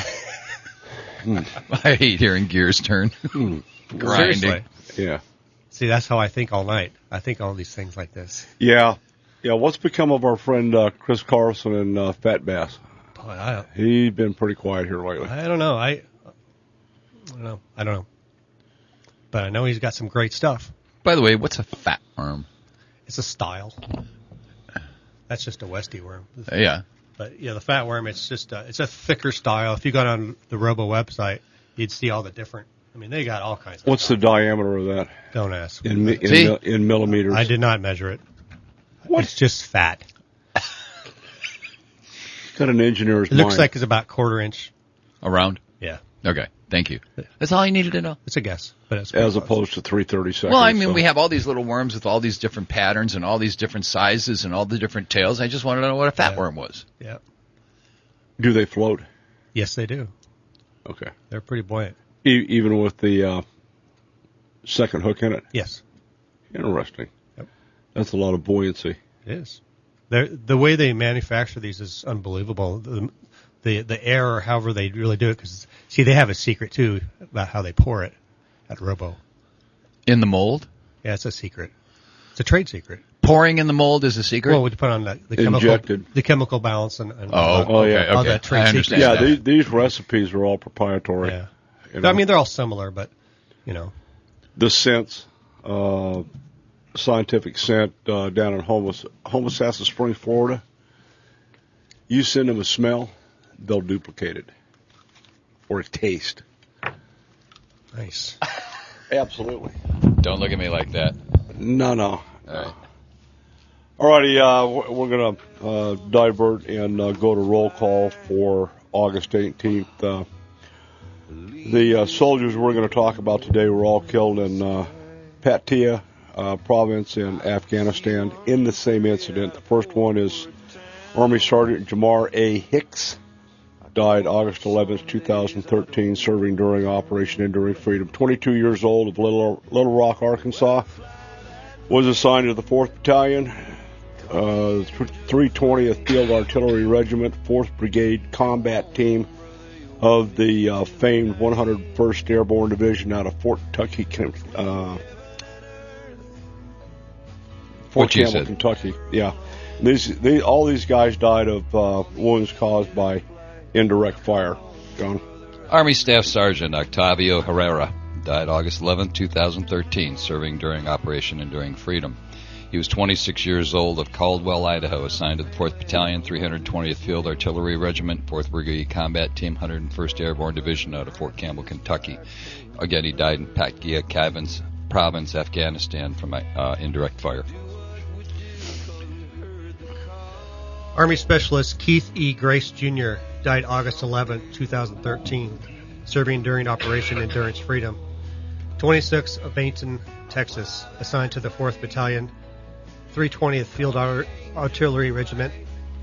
I hate hearing gears turn. Grinding. Seriously. Yeah. See, that's how I think all night. I think all these things like this. Yeah. Yeah, what's become of our friend Chris Carlson and Fat Bass? Boy, He's been pretty quiet here lately. I don't know. I don't know. But I know he's got some great stuff. By the way, what's a fat worm? It's a style. That's just a Westie worm. Yeah. But the fat worm, it's just it's a thicker style. If you got on the Robo website, you'd see all the different. I mean, they got all kinds of. What's the diameter of that? Don't ask. In millimeters. I did not measure it. What? It's just fat. Got an engineer's It mind. looks like it's about 1/4 inch. Around? Yeah. Okay. Thank you. That's all you needed to know. It's a guess, but it's as opposed to 3/32. Well, I mean, we have all these little worms with all these different patterns and all these different sizes and all the different tails. I just wanted to know what a fat worm was. Yeah. Do they float? Yes, they do. Okay. They're pretty buoyant. Even with the second hook in it? Yes. Interesting. Yep. That's a lot of buoyancy. It is. The way they manufacture these is unbelievable. The air or however they really do it, because, see, they have a secret, too, about how they pour it at Robo. In the mold? Yeah, it's a secret. It's a trade secret. Pouring in the mold is a secret? Well, we put on the chemical balance and all that trade secret. Yeah, these recipes are all proprietary. Yeah. I mean, they're all similar, but, The scents, scientific scent down in Homosassa Springs, Florida. You send them a smell, they'll duplicate it. Or a taste. Nice. Absolutely. Don't look at me like that. No. All right. All righty, we're going to divert and go to roll call for August 18th. The soldiers we're going to talk about today were all killed in Patia province in Afghanistan in the same incident. The first one is Army Sergeant Jamar A. Hicks, died August 11th, 2013, serving during Operation Enduring Freedom. 22 years old of Little Rock, Arkansas. Was assigned to the 4th Battalion, 320th Field Artillery Regiment, 4th Brigade Combat Team of the famed 101st Airborne Division out of Fort Campbell, Kentucky. Yeah, all these guys died of wounds caused by indirect fire. John? Army Staff Sergeant Octavio Herrera died August 11, 2013, serving during Operation Enduring Freedom. He was 26 years old of Caldwell, Idaho, assigned to the 4th Battalion, 320th Field Artillery Regiment, 4th Brigade Combat Team, 101st Airborne Division out of Fort Campbell, Kentucky. Again, he died in Patia Province, Afghanistan from indirect fire. Army Specialist Keith E. Grace Jr. died August 11, 2013, serving during Operation Endurance Freedom. 26 of Bainton, Texas, assigned to the 4th Battalion, 320th Field Artillery Regiment,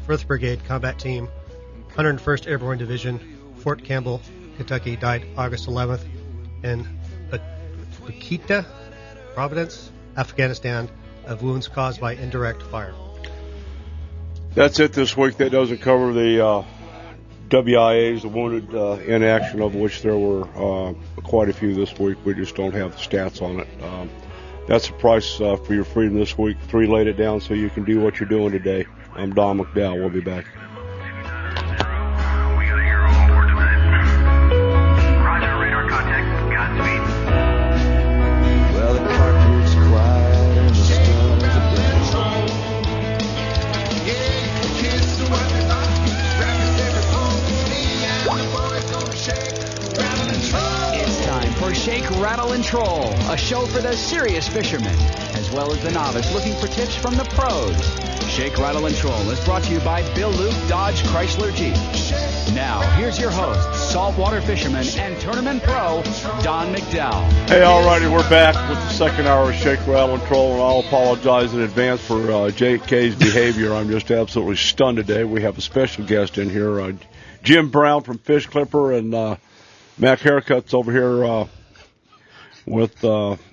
1st Brigade Combat Team, 101st Airborne Division, Fort Campbell, Kentucky, died August 11th in Paquita, Providence, Afghanistan, of wounds caused by indirect fire. That's it this week. That doesn't cover the WIAs, the wounded in action, of which there were quite a few this week. We just don't have the stats on it. That's the price for your freedom this week. 3 laid it down so you can do what you're doing today. I'm Don McDowell. We'll be back. Well, the carpet's quiet and the stars are dancing. It's time for Shake, Rattle, and Troll, a show for the serious fisherman, as well as the novice looking for tips from the pros. Shake, Rattle, and Troll is brought to you by Bill Luke Dodge Chrysler Jeep. Now, here's your host, saltwater fisherman and tournament pro, Don McDowell. Hey, all righty, we're back with the second hour of Shake, Rattle, and Troll, and I'll apologize in advance for JK's behavior. I'm just absolutely stunned today. We have a special guest in here, Jim Brown from Fish Clipper, and Mac Haircuts over here with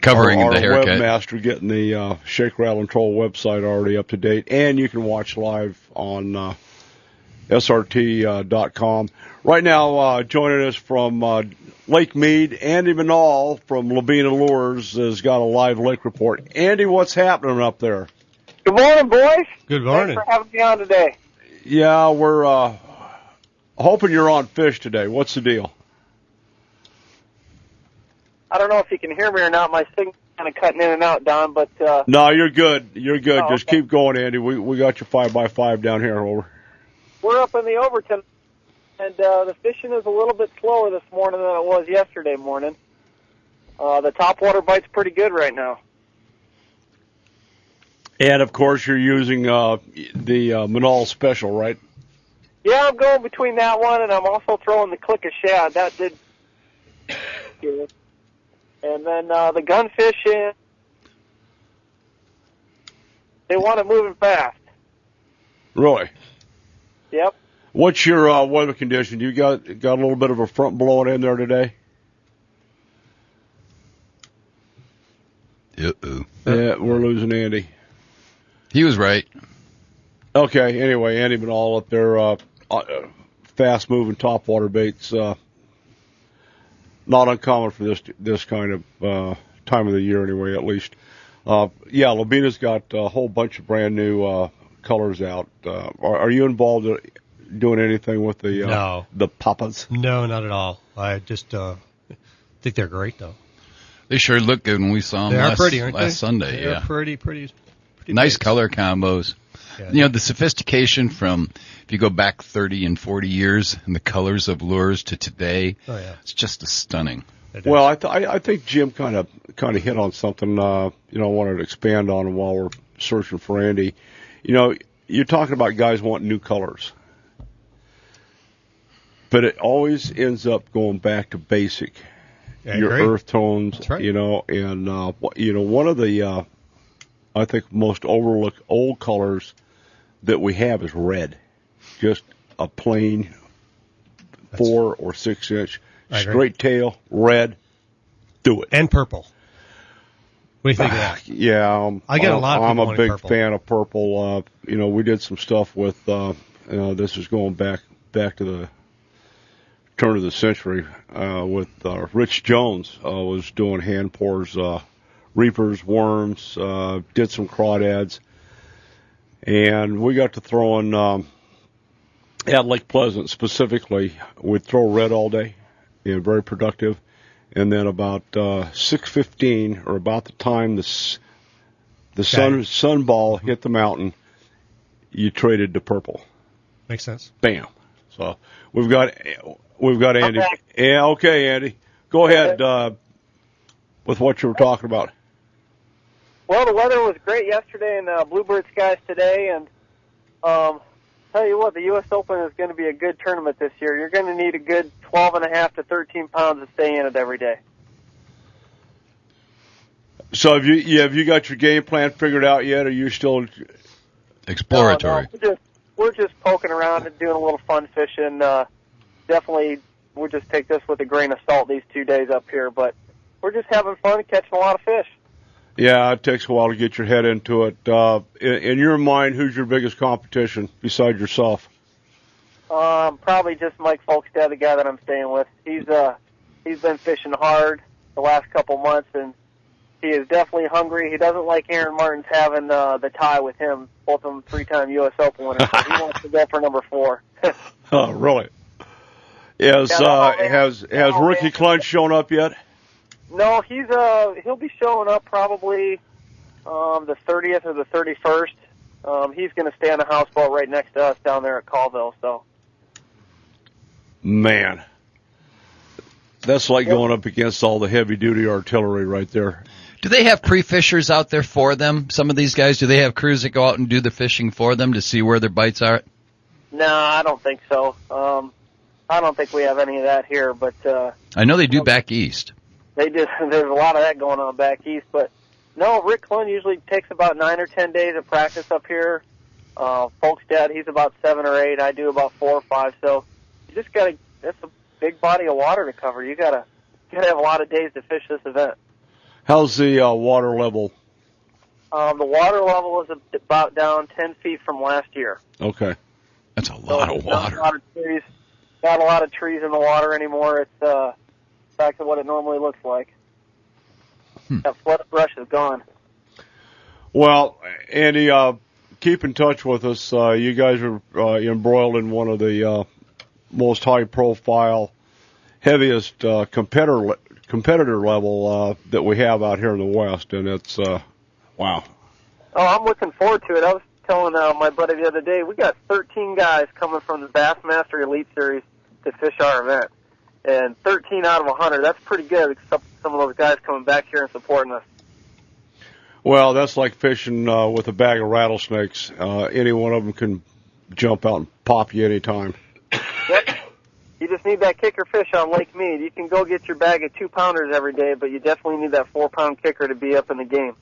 covering our the haircut. webmaster, getting the Shake, Rattle, and Troll website already up to date, and you can watch live on SRT.com. Right now, joining us from Lake Mead, Andy Manal from Labina Lures has got a live lake report. Andy, what's happening up there? Good morning, boys. Good morning. Thanks for having me on today. Yeah, we're hoping you're on fish today. What's the deal? I don't know if you can hear me or not. My signal's kind of cutting in and out, Don, but... No, you're good. You're good. Oh, Just okay. keep going, Andy. We got your 5x5 down here. Over. We're up in the Overton, and the fishing is a little bit slower this morning than it was yesterday morning. The topwater bite's pretty good right now. And, of course, you're using the Manal Special, right? Yeah, I'm going between that one, and I'm also throwing the Click of Shad. That did good. And then the gunfish, they want it moving fast. Really? Yep. What's your weather condition? You got a little bit of a front blowing in there today? Uh-oh. Yeah, we're losing Andy. He was right. Okay, anyway, Andy Manal up there, fast-moving topwater baits, not uncommon for this kind of time of the year anyway, at least. Yeah, Labina's got a whole bunch of brand new colors out. Are you involved in doing anything with the No. the papas? No, not at all. I just think they're great, though. They sure look good when we saw them They are pretty, aren't they? last Sunday. They're Yeah, pretty nice baits. color combos. You know, the sophistication from, if you go back 30 and 40 years, and the colors of lures to today, it's just stunning. Well, I think Jim kind of hit on something, I wanted to expand on while we're searching for Andy. You know, you're talking about guys wanting new colors. But it always ends up going back to basic. Your earth tones, That's right. And one of the, I think, most overlooked old colors that we have is red. Just a plain 4 or 6 inch straight tail, red. Do it. And purple. What do you think of that? Yeah, I get a lot of people I'm a big purple. fan of purple. We did some stuff with, this is going back to the turn of the century, with Rich Jones was doing hand pours, reapers, worms, did some crawdads, and we got to throwing at Lake Pleasant specifically. We'd throw red all day, very productive, and then about 6:15 or about the time the sun ball hit the mountain, you traded to purple. Makes sense. Bam. So we've got Andy. Okay. Yeah, okay, Andy. Go ahead with what you were talking about. Well, the weather was great yesterday and bluebird skies today, and tell you what, the U.S. Open is going to be a good tournament this year. You're going to need a good 12.5 to 13 pounds to stay in it every day. So have you got your game plan figured out yet, or are you still Exploratory. No, we're just poking around and doing a little fun fishing. Definitely, we'll just take this with a grain of salt these 2 days up here, but we're just having fun and catching a lot of fish. Yeah, it takes a while to get your head into it. In your mind, who's your biggest competition besides yourself? Probably just Mike Folkstad, the guy that I'm staying with. He's been fishing hard the last couple months, and he is definitely hungry. He doesn't like Aaron Martin's having the tie with him, both of them 3-time U.S. Open winners. So he wants to go for number 4. Oh, really? Has Ricky Clunch shown up yet? No, he'll be showing up probably the 30th or the 31st. He's going to stay on a houseboat right next to us down there at Colville. So, man, that's like going up against all the heavy-duty artillery right there. Do they have pre-fishers out there for them? Some of these guys, do they have crews that go out and do the fishing for them to see where their bites are? No, I don't think so. I don't think we have any of that here, but I know they do back east. they just there's a lot of that going on back east. But no, Rick Clunn usually takes about 9 or 10 days of practice up here. Folkstad, he's about 7 or 8. I do about 4 or 5. So you just got to. That's a big body of water to cover. You gotta have a lot of days to fish this event. How's the water level? The water level is about down 10 feet from last year. Okay. That's a lot of water. Not a lot of trees in the water anymore. It's back to what it normally looks like. That flood brush is gone. Well, Andy, keep in touch with us. You guys are embroiled in one of the most high-profile, heaviest competitor level that we have out here in the West, and it's wow. Oh, I'm looking forward to it. I was telling my buddy the other day, we got 13 guys coming from the Bassmaster Elite Series to fish our event, and 13 out of 100. That's pretty good. Except some of those guys coming back here and supporting us. Well, that's like fishing with a bag of rattlesnakes. Any one of them can jump out and pop you anytime. Yep. You just need that kicker fish on Lake Mead. You can go get your bag of 2-pounders every day, but you definitely need that 4-pound kicker to be up in the game.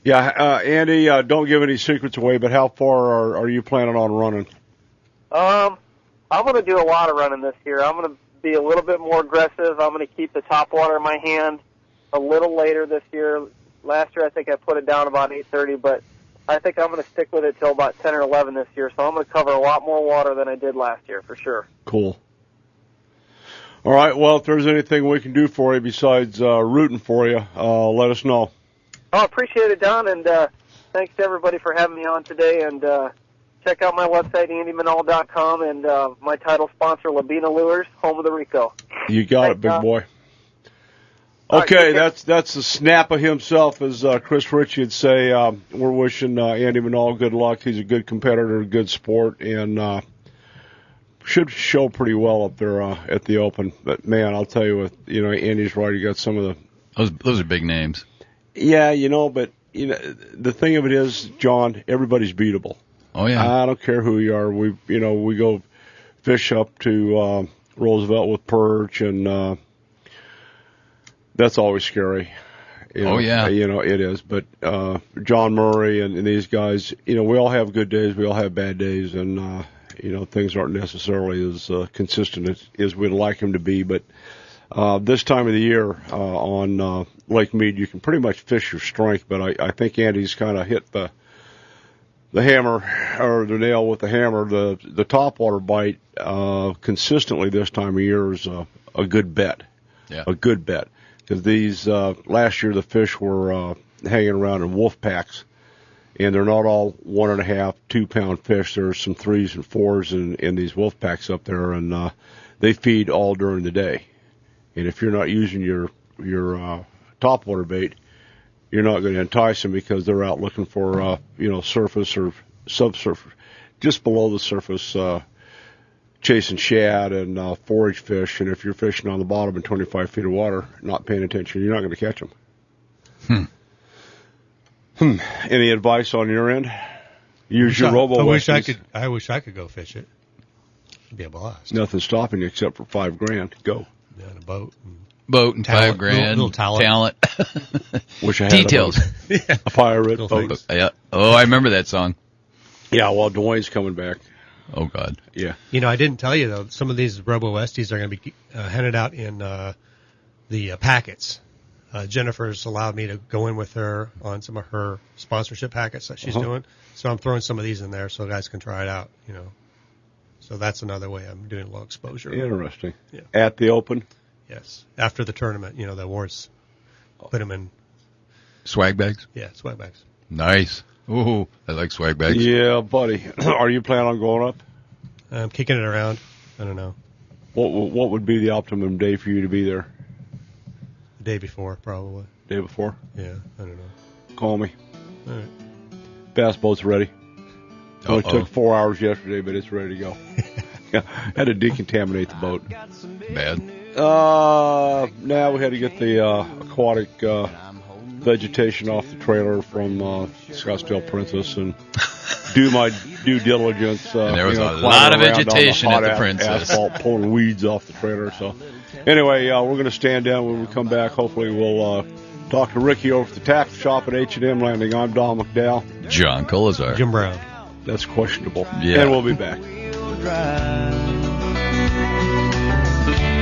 Yeah, Andy, don't give any secrets away, but how far are you planning on running? I'm going to do a lot of running this year. I'm going to be a little bit more aggressive. I'm going to keep the top water in my hand a little later this year. Last year, I think I put it down about 8:30, but I think I'm going to stick with it till about 10 or 11 this year. So I'm going to cover a lot more water than I did last year, for sure. Cool. All right, well, if there's anything we can do for you besides rooting for you, let us know. Oh, appreciate it, Don, and thanks to everybody for having me on today. And check out my website, andymanal.com, and my title sponsor, Labina Lures, home of the Rico. You got Thanks, it, big Don. boy. Okay, that's the snap of himself, as Chris Ritchie would say. We're wishing Andy Manal good luck. He's a good competitor, a good sport, and should show pretty well up there at the Open. But man, I'll tell you, Andy's right. You got some of the those are big names. Yeah, but the thing of it is, John, everybody's beatable. Oh yeah. I don't care who you are. We go fish up to Roosevelt with perch, and that's always scary. Oh yeah. It is. But John Murray and these guys, we all have good days, we all have bad days, and things aren't necessarily as consistent as we'd like them to be. But this time of the year on Lake Mead, you can pretty much fish your strength. But I think Andy's kind of hit the hammer, or the nail with the hammer. The topwater bite consistently this time of year is a good bet. Yeah. A good bet. Because these last year the fish were hanging around in wolf packs, and they're not all 1.5, 2 pound fish. There's some 3s and 4s in these wolf packs up there, and they feed all during the day. And if you're not using your topwater bait, you're not going to entice them, because they're out looking for surface or subsurface, just below the surface, chasing shad and forage fish. And if you're fishing on the bottom in 25 feet of water, not paying attention, you're not going to catch them. Any advice on your end? Use your robo. I wish I could go fish it. It'd be a blast. Nothing stopping you except for $5,000. Go. Yeah, in a boat. And Talent, $5,000. little talent. Wish I had Details. a pirate boat. things. Yeah. Oh, I remember that song. Yeah, well, Dwayne's coming back. Oh God. Yeah. I didn't tell you though. Some of these Robo Westies are going to be handed out in the packets. Jennifer's allowed me to go in with her on some of her sponsorship packets that she's doing. So I'm throwing some of these in there so guys can try it out. So that's another way I'm doing low exposure. Interesting. Yeah. At the Open? Yes. After the tournament, the awards, put them in. Swag bags. Yeah, swag bags. Nice. Ooh, I like swag bags. Yeah, buddy. Are you planning on going up? I'm kicking it around. I don't know. What would be the optimum day for you to be there? The day before, probably. Day before? Yeah, I don't know. Call me. All right. Bass boat's ready. Only took 4 hours yesterday, but it's ready to go. Had to decontaminate the boat. Bad. Now we had to get the aquatic vegetation off the trailer from Scottsdale Princess and do my due diligence. And there was a lot of vegetation at the Princess. Asphalt, pulling weeds off the trailer. So anyway, we're going to stand down. When we come back, hopefully we'll talk to Ricky over at the tackle shop at H&M Landing. I'm Don McDowell. John Colazar. Jim Brown. That's questionable. Yeah. And we'll be back.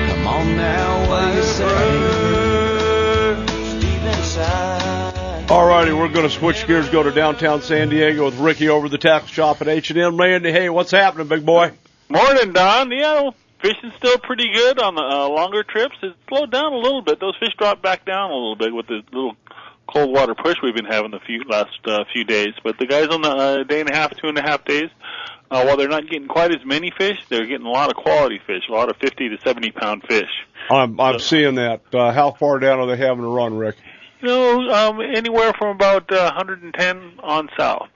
Come on now, what you say? Deep inside. All righty, we're going to switch gears, go to downtown San Diego with Ricky over the tackle shop at H&M Landing. Hey, what's happening, big boy? Morning, Don. Yeah, fishing's still pretty good on the longer trips. It's slowed down a little bit. Those fish dropped back down a little bit with the little cold water push we've been having the last few days. But the guys on the day and a half, 2.5 days, while they're not getting quite as many fish, they're getting a lot of quality fish, a lot of 50 to 70 pound fish. I'm seeing that. How far down are they having to run, Rick? Anywhere from about 110 on south.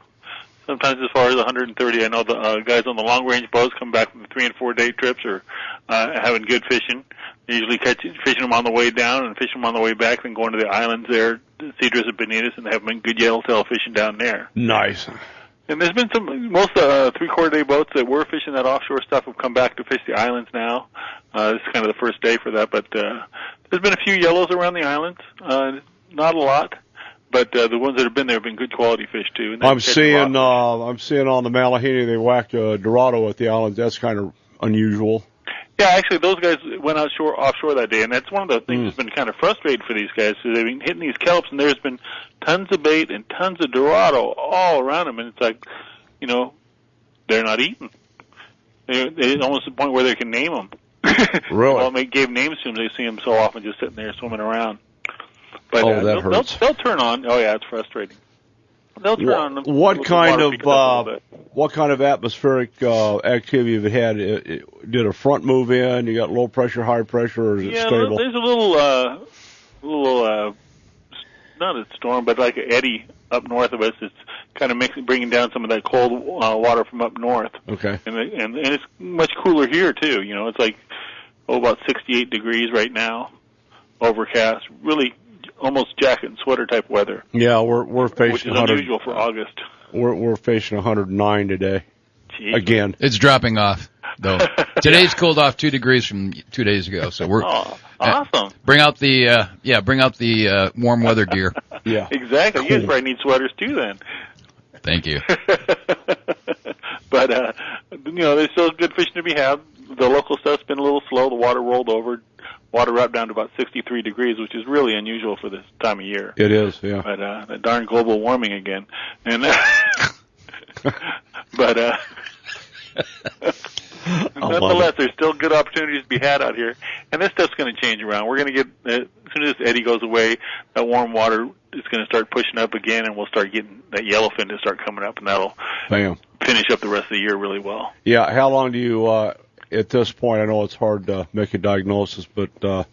Sometimes as far as 130. I know the guys on the long-range boats come back from the 3 and 4 day trips are having good fishing. They usually fishing them on the way down and fishing them on the way back, then going to the islands there, Cedros and Bonitas, and having good yellowtail fishing down there. Nice. And there's been most 3/4 day boats that were fishing that offshore stuff have come back to fish the islands now. This is kind of the first day for that, but there's been a few yellows around the islands. Not a lot. But the ones that have been there have been good quality fish too. And I'm seeing on the Malahini they whacked Dorado at the islands. That's kind of unusual. Yeah, actually, those guys went offshore that day, and that's one of the things that's been kind of frustrating for these guys. So they've been hitting these kelps, and there's been tons of bait and tons of Dorado all around them, and it's like, they're not eating. They're almost to the point where they can name them. Really? Well, they gave names to them. They see them so often just sitting there swimming around. But that hurts. They'll turn on. Oh yeah, it's frustrating. They'll turn on. What kind of atmospheric activity have you had? Did a front move in? You got low pressure, high pressure, or is it stable? There's a little not a storm, but like an eddy up north of us. It's kind of bringing down some of that cold water from up north. Okay. And it's much cooler here too. You know, it's like about 68 degrees right now, overcast, really almost jacket and sweater type weather. Yeah, we're facing which is unusual for August. We're facing 109 today. Jeez. Again. It's dropping off, though. Today's cooled off 2 degrees from 2 days ago, so we're awesome. Bring out the warm weather gear. Yeah, exactly. Cool. You guys probably need sweaters too, then. Thank you. But there's still good fishing to be had. The local stuff's been a little slow. The water rolled over. Water up down to about 63 degrees, which is really unusual for this time of year. It is, yeah. But that darn global warming again. And but nonetheless, there's still good opportunities to be had out here. And this stuff's going to change around. We're going to get, as soon as this eddy goes away, that warm water is going to start pushing up again, and we'll start getting that yellowfin to start coming up, and that'll finish up the rest of the year really well. Yeah, how long do you, at this point, I know it's hard to make a diagnosis, but are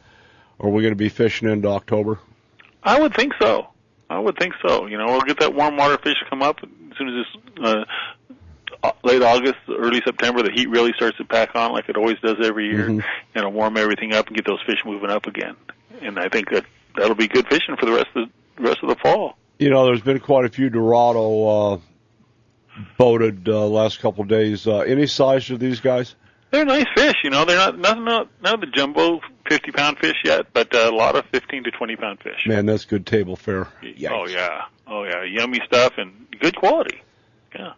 we going to be fishing into October? I would think so. We'll get that warm water fish come up as soon as this late August, early September, the heat really starts to pack on like it always does every year, and it'll warm everything up and get those fish moving up again. And I think that'll be good fishing for the rest of the fall. You know, there's been quite a few Dorado boated last couple of days. Any size to these guys? They're nice fish. They're not the jumbo 50-pound fish yet, but a lot of 15 to 20-pound fish. Man, that's good table fare. Yikes. Oh yeah, yummy stuff and good quality. Yeah.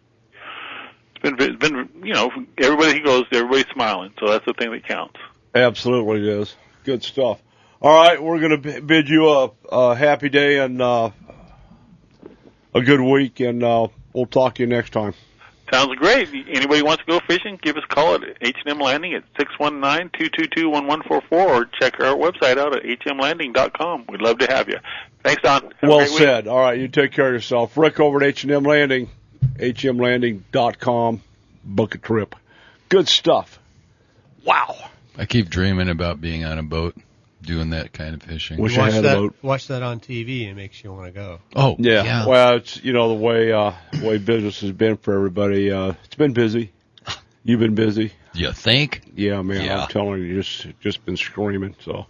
It's been everybody who goes, everybody's smiling, so that's the thing that counts. Absolutely it is. Good stuff. All right, we're going to bid you a happy day and a good week, and we'll talk to you next time. Sounds great. Anybody wants to go fishing, give us a call at H&M Landing at 619-222-1144, or check our website out at hmlanding.com. We'd love to have you. Thanks, Don. Have well said. All right, you take care of yourself. Rick over at H&M Landing, hmlanding.com. Book a trip. Good stuff. Wow. I keep dreaming about being on a boat, doing that kind of fishing. Wish I had a boat. Watch that on TV and it makes you want to go. Oh, yeah. Well, it's the way business has been for everybody. It's been busy. You've been busy. You think? Yeah, man. Yeah. I'm telling you, just been screaming. So,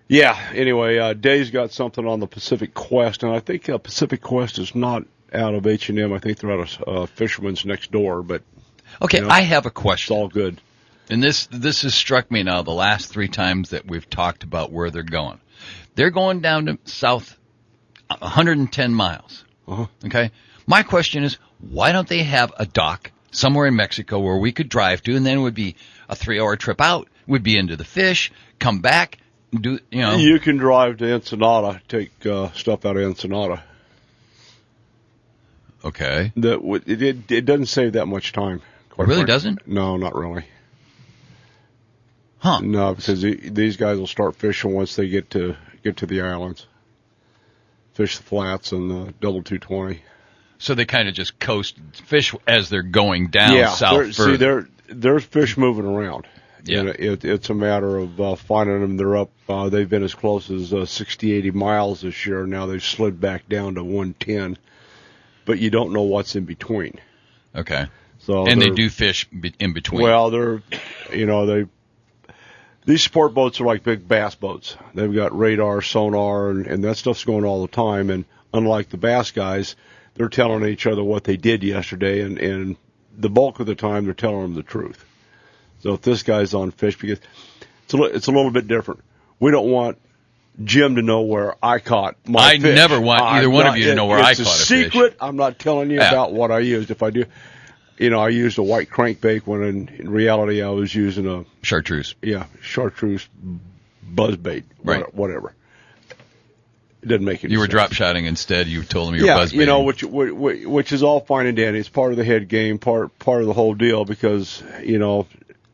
yeah. Anyway, Dave's got something on the Pacific Quest, and I think Pacific Quest is not out of H&M. I think they're out of Fisherman's next door. But okay, I have a question. It's all good. And this has struck me now the last 3 times that we've talked about where they're going. They're going down to south 110 miles. Uh-huh. Okay? My question is, why don't they have a dock somewhere in Mexico where we could drive to, and then it would be a 3-hour trip out, would be into the fish, come back, do. You can drive to Ensenada, take stuff out of Ensenada. Okay. It doesn't save that much time. It really doesn't? No, not really. Huh. No, because these guys will start fishing once they get to the islands. Fish the flats and the double 220. So they kind of just coast fish as they're going down south further. See, there's fish moving around. Yeah. It's a matter of finding them. They're up. They've been as close as 60, 80 miles this year. Now they've slid back down to 110. But you don't know what's in between. Okay. So and they do fish in between. Well, these sport boats are like big bass boats. They've got radar, sonar, and that stuff's going all the time. And unlike the bass guys, they're telling each other what they did yesterday, and the bulk of the time they're telling them the truth. So if this guy's on fish, because it's a little bit different. We don't want Jim to know where I caught my fish. I never want either one of you to know where I caught a fish. It's a secret. I'm not telling you about what I used. If I do, I used a white crankbait when in reality I was using a chartreuse. Yeah, chartreuse buzzbait, right? Whatever. It doesn't make any sense. You were drop shotting instead. You told him you were buzzbaiting. Which is all fine and dandy. It's part of the head game, part of the whole deal, because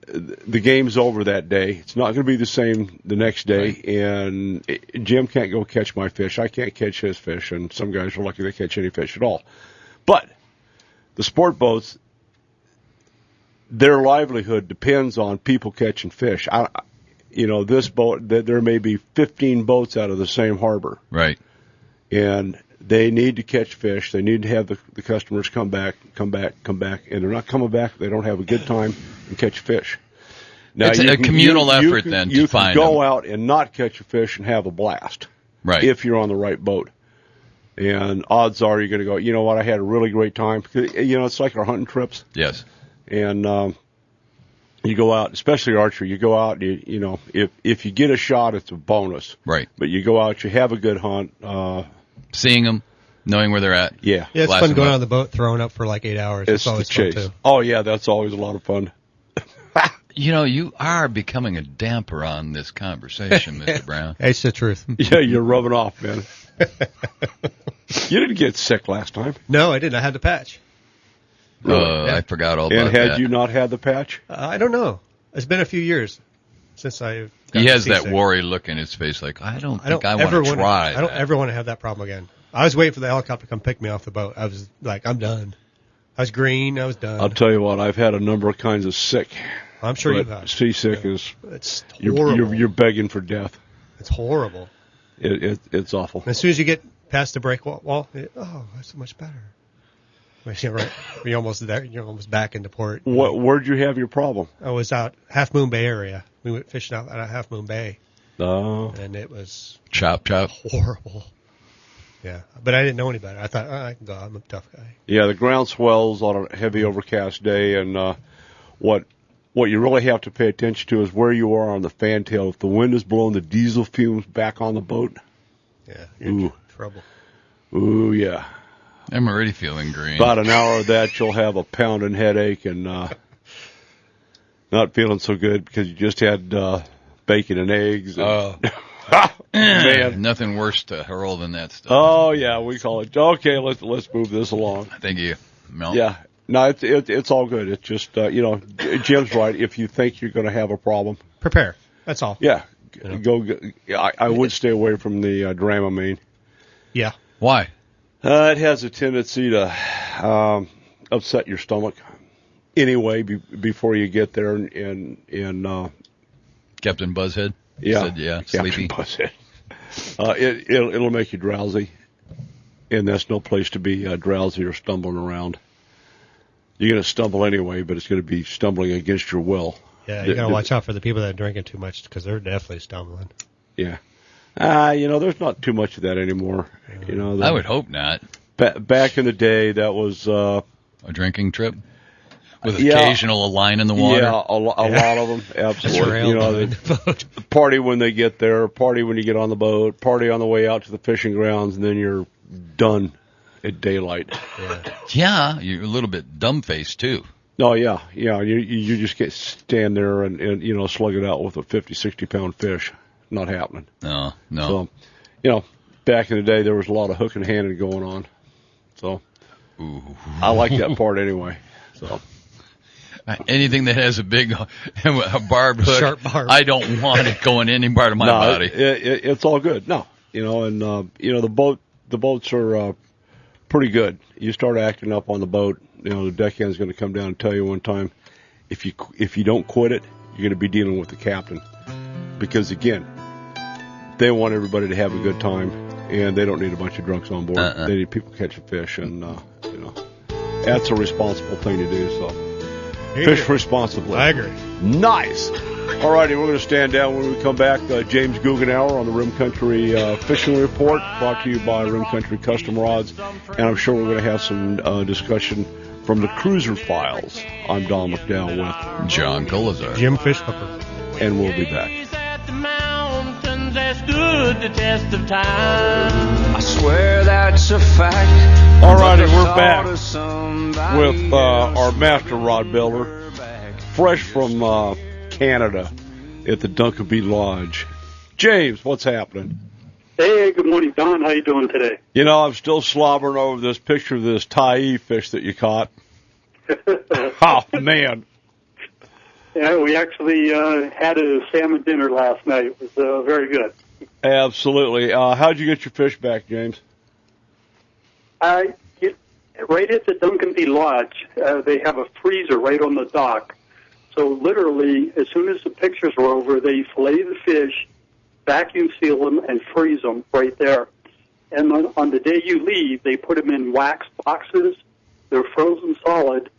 the game's over that day. It's not going to be the same the next day, right. And Jim can't go catch my fish. I can't catch his fish, and some guys are lucky they catch any fish at all. But the sport boats, their livelihood depends on people catching fish. this boat, there may be 15 boats out of the same harbor. Right. And they need to catch fish. They need to have the customers come back. And they're not coming back. They don't have a good time and catch fish. Now, it's a communal effort then to find them. You can go out and not catch a fish and have a blast. Right. If you're on the right boat. And odds are you're going to go, you know what, I had a really great time. It's like our hunting trips. Yes. And you go out, especially archery, you go out, and if you get a shot, it's a bonus. Right. But you go out, you have a good hunt. Seeing them, knowing where they're at. Yeah. Yeah, it's fun going on the boat, throwing up for like 8 hours. It's always the chase. fun, too. Oh, yeah, that's always a lot of fun. You are becoming a damper on this conversation, Mr. Brown. It's the truth. Yeah, you're rubbing off, man. You didn't get sick last time. No, I didn't. I had the patch. I forgot all about that. And had you not had the patch? I don't know. It's been a few years since I. He has that worry look in his face, like I don't think I want to try. I don't ever want to have that problem again. I was waiting for the helicopter to come pick me off the boat. I was like, I'm done. I was green. I was done. I'll tell you what. I've had a number of kinds of sick. I'm sure you have. Seasick is. It's horrible. You're begging for death. It's horrible. It's awful. And as soon as you get past the break wall, that's so much better. Yeah, right. You're almost there. You're almost back into port. Where'd you have your problem? I was out Half Moon Bay area. We went fishing out at Half Moon Bay. Oh. And it was chop horrible. Yeah, but I didn't know any better. I thought, I can go. I'm a tough guy. Yeah, the ground swells on a heavy overcast day, and what you really have to pay attention to is where you are on the fantail. If the wind is blowing the diesel fumes back on the boat, you're in trouble. Ooh, yeah. I'm already feeling green. About an hour of that, you'll have a pounding headache and not feeling so good because you just had bacon and eggs. And man, nothing worse to hurl than that stuff. Oh yeah, we call it. Okay, let's move this along. Thank you, Mel. Yeah, no, it's all good. It's just Jim's right. If you think you're going to have a problem, prepare. That's all. Yeah, go. I would stay away from the Dramamine. Yeah. Why? It has a tendency to upset your stomach. Anyway, before you get there, and Captain Buzzhead. Yeah, said, yeah, Captain sleepy. Buzzhead. It'll make you drowsy, and that's no place to be drowsy or stumbling around. You're going to stumble anyway, but it's going to be stumbling against your will. Yeah, you got to watch out for the people that are drinking too much because they're definitely stumbling. Yeah. There's not too much of that anymore. I would hope not. Back in the day, that was a drinking trip with occasional line in the water. Yeah, a lot of them, absolutely. Party when they get there, party when you get on the boat, party on the way out to the fishing grounds, and then you're done at daylight. Yeah, you're a little bit dumb-faced too. Oh yeah. You just stand there and slug it out with a 50, 60-pound fish. Not happening. No. So, back in the day, there was a lot of hook and handing going on. So, I like that part anyway. So, anything that has a big, a barbed hook, sharp barb. I don't want it going in any part of my body. It's all good. No, the boats are pretty good. You start acting up on the boat, the deckhand's going to come down and tell you one time, if you don't quit it, you're going to be dealing with the captain, because again, they want everybody to have a good time, and they don't need a bunch of drunks on board. They need people catching fish, and that's a responsible thing to do. So, fish responsibly. I agree. Nice. All righty, we're going to stand down when we come back. James Guggenauer on the Rim Country Fishing Report, brought to you by Rim Country Custom Rods, and I'm sure we're going to have some discussion from the Cruiser Files. I'm Don McDowell with John Colazar, Jim Fishhooker, and we'll be back. That stood the test of time. I swear that's a fact. All righty, we're back with our master rod builder, fresh from Canada at the Dunkerbee Lodge. James, what's happening? Hey, good morning, Don. How you doing today? I'm still slobbering over this picture of this Tai fish that you caught. Oh, man. Yeah, we actually had a salmon dinner last night. It was very good. Absolutely. How'd you get your fish back, James? Right at the Dunkerbee Lodge, they have a freezer right on the dock. So literally, as soon as the pictures are over, they fillet the fish, vacuum seal them, and freeze them right there. And on the day you leave, they put them in wax boxes. They're frozen solid.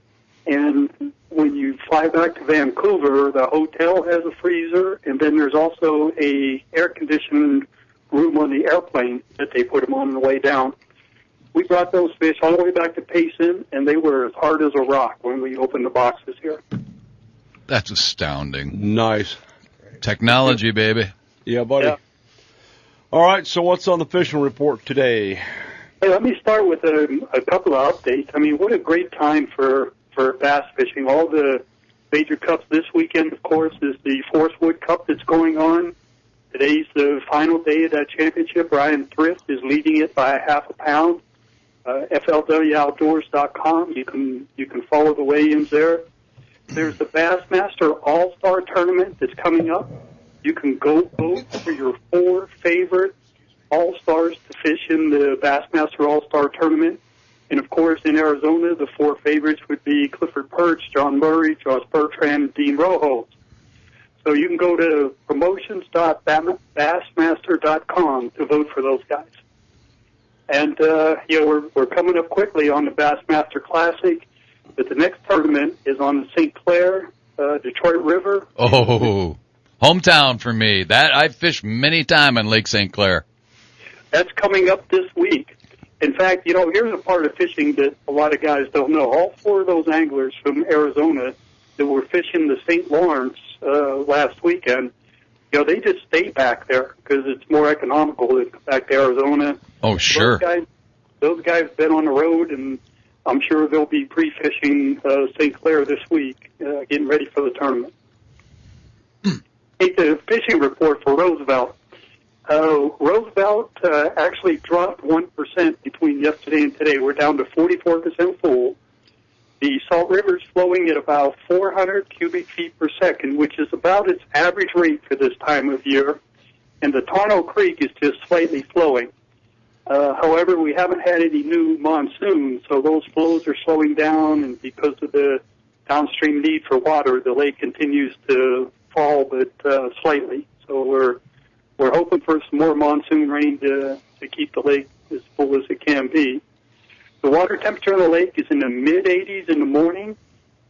And when you fly back to Vancouver, the hotel has a freezer, and then there's also a air-conditioned room on the airplane that they put them on the way down. We brought those fish all the way back to Payson, and they were as hard as a rock when we opened the boxes here. That's astounding. Nice. Technology, baby. Yeah, buddy. Yeah. All right, so what's on the fishing report today? Hey, let me start with a couple of updates. I mean, what a great time for bass fishing. All the major cups this weekend, of course, is the Forest Wood Cup that's going on. Today's the final day of that championship. Ryan Thrift is leading it by half a pound. FLWOutdoors.com. You can follow the weigh-ins there. There's the Bassmaster All-Star Tournament that's coming up. You can go vote for your 4 favorite All-Stars to fish in the Bassmaster All-Star Tournament. And, of course, in Arizona, the 4 favorites would be Clifford Perch, John Murray, Josh Bertrand, and Dean Rojo. So you can go to promotions.bassmaster.com to vote for those guys. And, we're coming up quickly on the Bassmaster Classic, but the next tournament is on the St. Clair, Detroit River. Oh, hometown for me. That I've fished many times on Lake St. Clair. That's coming up this week. In fact, here's a part of fishing that a lot of guys don't know. All 4 of those anglers from Arizona that were fishing the St. Lawrence last weekend, they just stay back there because it's more economical to come back to Arizona. Oh, sure. Those guys have been on the road, and I'm sure they'll be pre-fishing St. Clair this week, getting ready for the tournament. The fishing report for Roosevelt. Roosevelt actually dropped 1% between yesterday and today. We're down to 44% full. The Salt River's flowing at about 400 cubic feet per second, which is about its average rate for this time of year. And the Tarno Creek is just slightly flowing. However, we haven't had any new monsoons, so those flows are slowing down, and because of the downstream need for water, the lake continues to fall, but slightly. So we're hoping for some more monsoon rain to keep the lake as full as it can be. The water temperature of the lake is in the mid-80s in the morning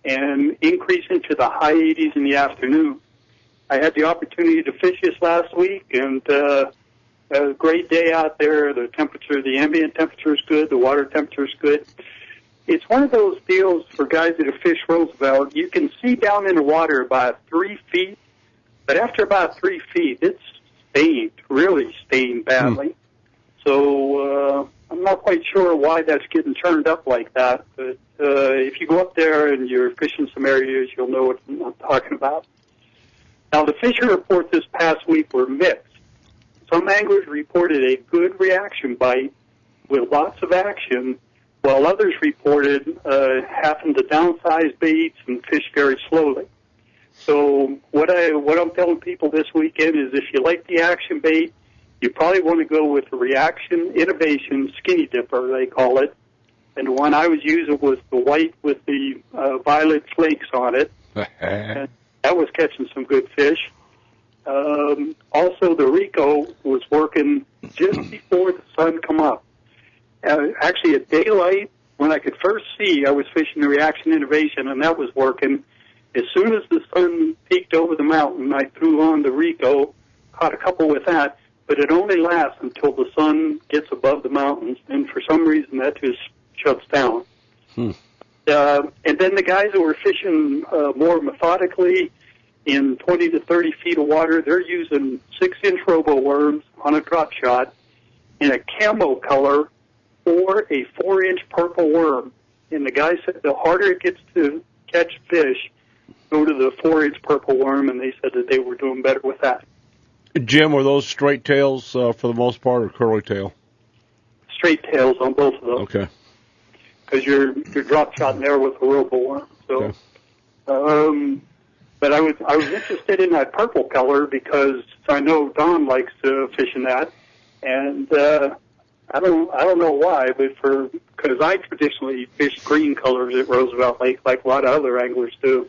and increasing to the high 80s in the afternoon. I had the opportunity to fish this last week, and a great day out there. The ambient temperature is good. The water temperature is good. It's one of those deals for guys that have fished Roosevelt. You can see down in the water about 3 feet, but after about 3 feet, it's really stained badly. So I'm not quite sure why that's getting turned up like that, but if you go up there and you're fishing some areas, you'll know what I'm talking about. Now, the fishing reports this past week were mixed. Some anglers reported a good reaction bite with lots of action, while others reported having to downsize baits and fish very slowly. So what I'm telling people this weekend is if you like the action bait, you probably want to go with the Reaction Innovation Skinny Dipper, they call it. And the one I was using was the white with the violet flakes on it. And that was catching some good fish. Also, the Rico was working just before the sun come up. Actually, at daylight, when I could first see, I was fishing the Reaction Innovation, and that was working. As soon as the sun peaked over the mountain, I threw on the Rico, caught a couple with that, but it only lasts until the sun gets above the mountains, and for some reason that just shuts down. And then the guys that were fishing more methodically in 20 to 30 feet of water, they're using 6-inch robo worms on a drop shot in a camo color or a 4-inch purple worm. And the guy said the harder it gets to catch fish, go to the 4-inch purple worm, and they said that they were doing better with that. Jim, were those straight tails for the most part, or curly tail? Straight tails on both of those. Okay. Because you're drop shotting there with a robo worm. So, okay. But I was interested in that purple color because I know Don likes fishing that, and I don't know why, but because I traditionally fish green colors at Roosevelt Lake like a lot of other anglers do.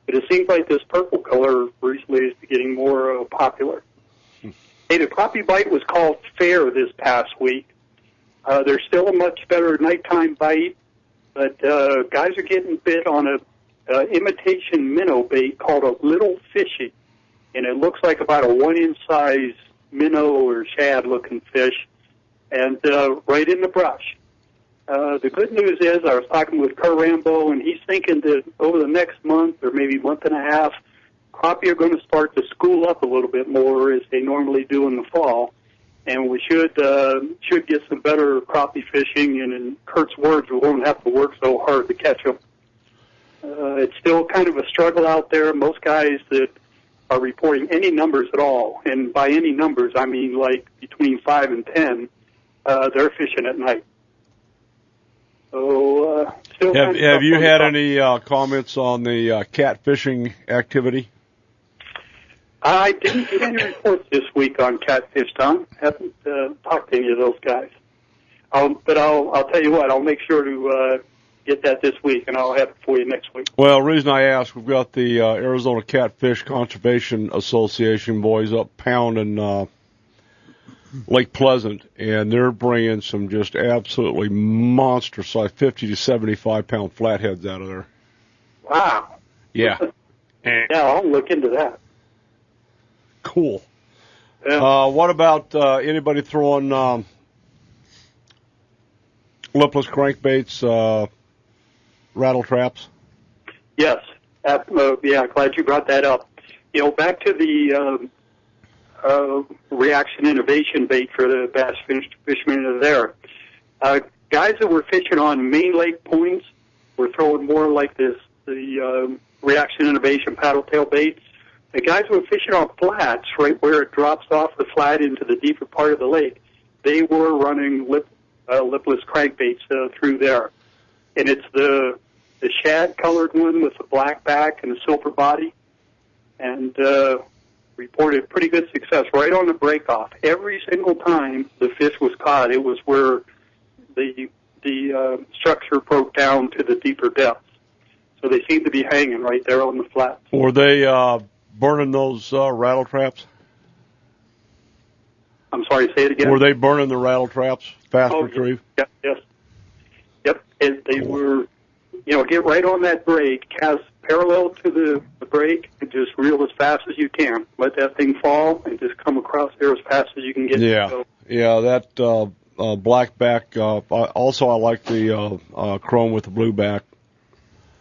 But it seems like this purple color recently is getting more popular. Hey, the crappie bite was called fair this past week. There's still a much better nighttime bite, but guys are getting bit on a imitation minnow bait called a little fishy, and it looks like about a 1-inch size minnow or shad-looking fish, and right in the brush. The good news is I was talking with Kurt Rambo, and he's thinking that over the next month or maybe month and a half, crappie are going to start to school up a little bit more as they normally do in the fall, and we should get some better crappie fishing, and in Kurt's words, we won't have to work so hard to catch them. It's still kind of a struggle out there. Most guys that are reporting any numbers at all, and by any numbers, I mean like between 5 and 10, they're fishing at night. So, still have you had any comments on the catfishing activity? I didn't get any reports this week on catfish, Tom. Haven't talked to any of those guys. But I'll tell you what, I'll make sure to get that this week, and I'll have it for you next week. Well, the reason I ask, we've got the Arizona Catfish Conservation Association boys up pounding Lake Pleasant, and they're bringing some just absolutely monster size 50 to 75 pound flatheads out of there. Wow. Yeah. Yeah, I'll look into that. Cool. Yeah. What about anybody throwing lipless crankbaits, rattle traps? Yes. Yeah, glad you brought that up. You know, back to the reaction innovation bait for the bass fishermen there. Guys that were fishing on main lake points were throwing more like the reaction innovation paddle tail baits. The guys who were fishing on flats, right where it drops off the flat into the deeper part of the lake, they were running lipless crankbaits through there. And it's the shad-colored one with the black back and the silver body. And reported pretty good success right on the break-off. Every single time the fish was caught, it was where the structure broke down to the deeper depths. So they seem to be hanging right there on the flat. Were they burning those rattle traps? I'm sorry, say it again. Were they burning the rattle traps? Fast retrieve? Yes. Yep. And they were, get right on that break, cast parallel to the break, and just reel as fast as you can. Let that thing fall and just come across there as fast as you can get. Yeah. Yeah, that black back. Also, I like the chrome with the blue back.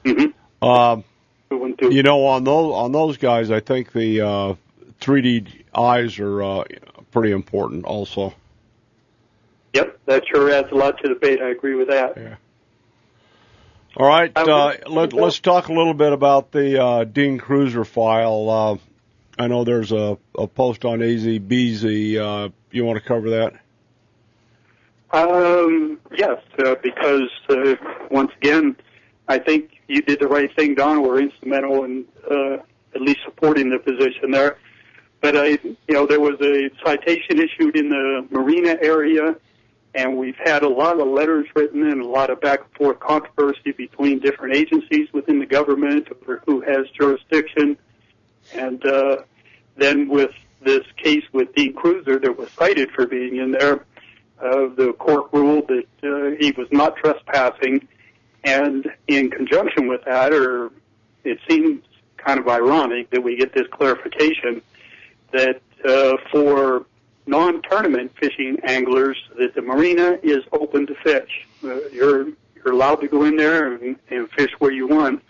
Mm-hmm. On those guys, I think the 3D eyes are pretty important also. Yep, that sure adds a lot to the bait. I agree with that. Yeah. All right, let's talk a little bit about the Dean Cruiser file. I know there's a post on AZBZ. You want to cover that? Yes, because once again, I think you did the right thing, Don. We're instrumental in at least supporting the position there. But there was a citation issued in the marina area, and we've had a lot of letters written and a lot of back and forth controversy between different agencies within the government over who has jurisdiction. And then with this case with Dean Cruiser that was cited for being in there, the court ruled that he was not trespassing. And in conjunction with that, or it seems kind of ironic that we get this clarification that for non-tournament fishing anglers, that the marina is open to fish. You're allowed to go in there and fish where you want.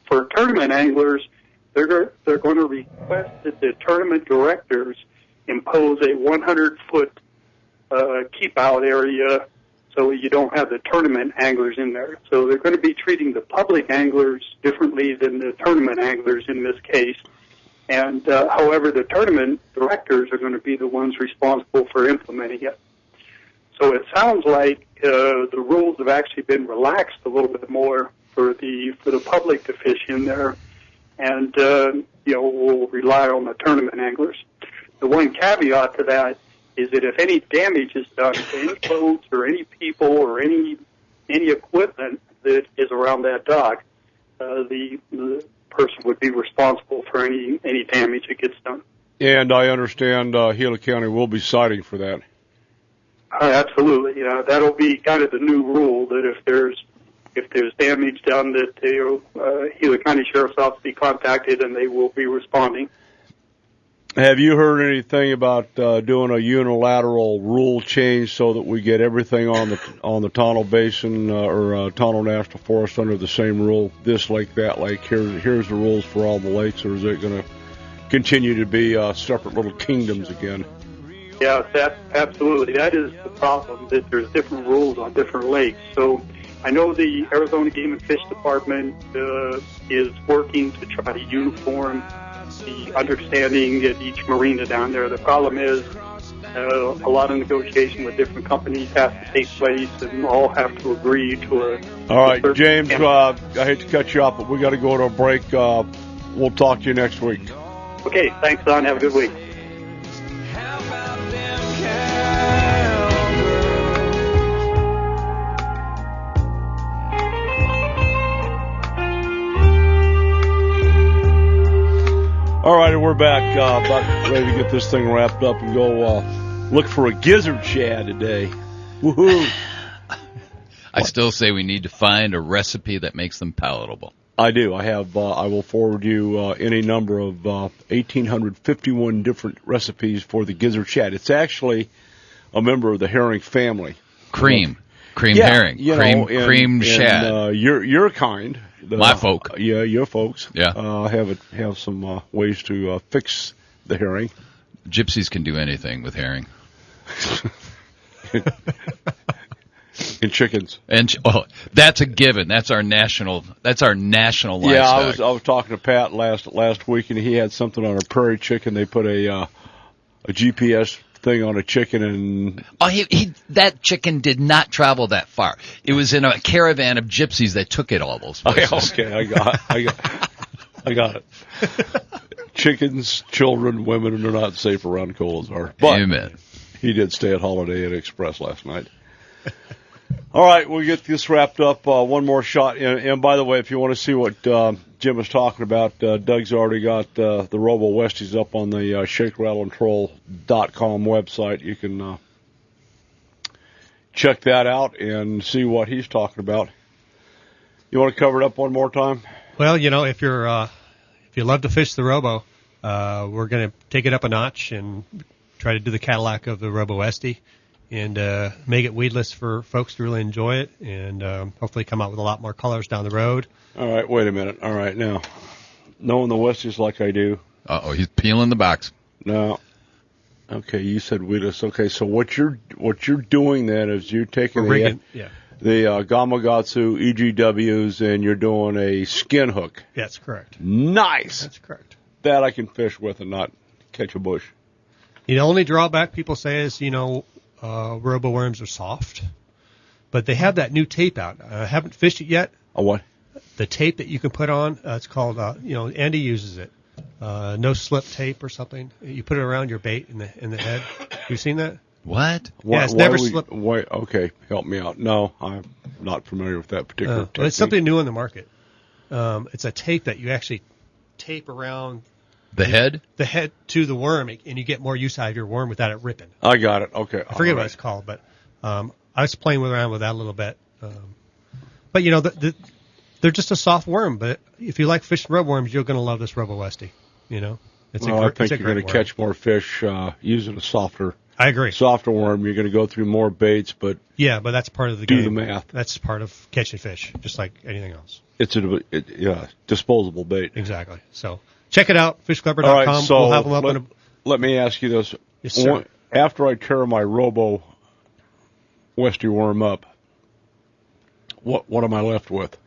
For tournament anglers, they're going to request that the tournament directors impose a 100-foot keep-out area so you don't have the tournament anglers in there. So they're going to be treating the public anglers differently than the tournament anglers in this case. And however, the tournament directors are going to be the ones responsible for implementing it. So it sounds like the rules have actually been relaxed a little bit more for the public to fish in there, and we'll rely on the tournament anglers. The one caveat to that is that if any damage is done to any boats or any people or any equipment that is around that dock, the person would be responsible for any damage that gets done. And I understand Gila County will be citing for that. Absolutely. That'll be kind of the new rule, that if there's damage done, that Gila County Sheriff's Office be contacted and they will be responding. Have you heard anything about doing a unilateral rule change so that we get everything on the Tonto Basin or Tonto National Forest under the same rule? This lake, that lake. Here's the rules for all the lakes, or is it going to continue to be separate little kingdoms again? Yeah, absolutely. That is the problem, that there's different rules on different lakes. So I know the Arizona Game and Fish Department is working to try to uniform the understanding at each marina down there. The problem is a lot of negotiation with different companies has to take place, and all have to agree to a... All right, James, I hate to cut you off, but we got to go to a break. We'll talk to you next week. Okay, thanks, Don. Have a good week. All right, we're back. About ready to get this thing wrapped up and go look for a gizzard shad today. Woohoo! I still say we need to find a recipe that makes them palatable. I do. I have. I will forward you any number of 1,851 different recipes for the gizzard shad. It's actually a member of the herring family. Cream Yeah, herring, cream shad. Your kind. My folk. Yeah, your folks. Yeah. Have some ways to fix the herring. Gypsies can do anything with herring. And chickens. And that's a given. That's our national livestock. Yeah, I was talking to Pat last week, and he had something on a prairie chicken. They put a GPS thing on a chicken, and that chicken did not travel that far. It was in a caravan of gypsies that took it all those places. Okay, I got it. Chickens, children, women are not safe around Colazar. But Amen. He did stay at Holiday Inn Express last night. All right, we'll get this wrapped up. One more shot. And by the way, if you want to see what Jim was talking about, Doug's already got the Robo Westies up on the ShakeRattleAndTroll.com website. You can check that out and see what he's talking about. You want to cover it up one more time? Well, if you love to fish the Robo, we're going to take it up a notch and try to do the Cadillac of the Robo Westie and make it weedless for folks to really enjoy it, and hopefully come out with a lot more colors down the road. All right, wait a minute. All right, now, knowing the Westies like I do. Uh-oh, he's peeling the box. No. Okay, you said weedless. Okay, so what you're doing then is you're taking the Gamakatsu EGWs and you're doing a skin hook. That's correct. Nice. That's correct. That I can fish with and not catch a bush. The only drawback people say is, robo worms are soft, but they have that new tape out. I haven't fished it yet. A what? The tape that you can put on, it's called, Andy uses it. No slip tape or something. You put it around your bait in the head. You seen that? What? Yeah, it's never slipped. Okay, help me out. No, I'm not familiar with that particular technique. Well, it's something new on the market. It's a tape that you actually tape around the head to the worm, and you get more use out of your worm without it ripping. I got it. Okay. I forget what it's called, but I was playing around with that a little bit. But they're just a soft worm. But if you like fishing robo worms, you're going to love this Robo Westie. I think you're going to catch more fish using a softer. I agree. Softer worm. You're going to go through more baits, but but that's part of the game. Do the math. That's part of catching fish, just like anything else. It's disposable bait. Exactly. So check it out, fishclubber.com. All right, so we'll have them up let me ask you this. Yes, sir. After I tear my Robo Westie worm up, what am I left with?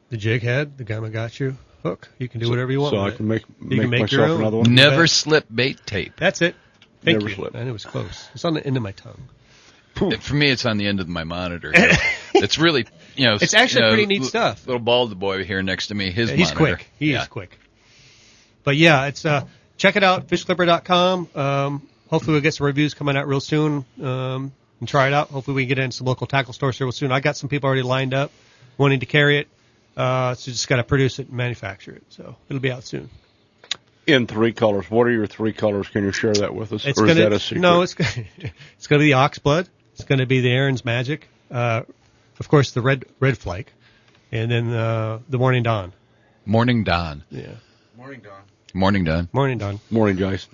The jig head, the Gamakatsu hook. You can do whatever you want. So with I can make myself your own. Another one. Never slip bait tape. That's it. Thank Never you. slip. And it was close. It's on the end of my tongue. For me, it's on the end of my monitor. It's really, it's actually pretty neat stuff. Little bald boy here next to me, he's monitor. Quick. He is quick. But it's check it out, fishclipper.com. Hopefully we'll get some reviews coming out real soon and try it out. Hopefully we can get it in some local tackle stores real soon. I got some people already lined up wanting to carry it. So you just got to produce it and manufacture it. So it'll be out soon. In 3 colors. What are your 3 colors? Can you share that with us? Is that a secret? No, it's going to be the Oxblood. It's going to be the Aaron's Magic. Of course, the red flake. And then the Morning Dawn. Morning Dawn. Yeah. Morning Dawn. Morning Dawn. Morning Dawn. Morning, guys.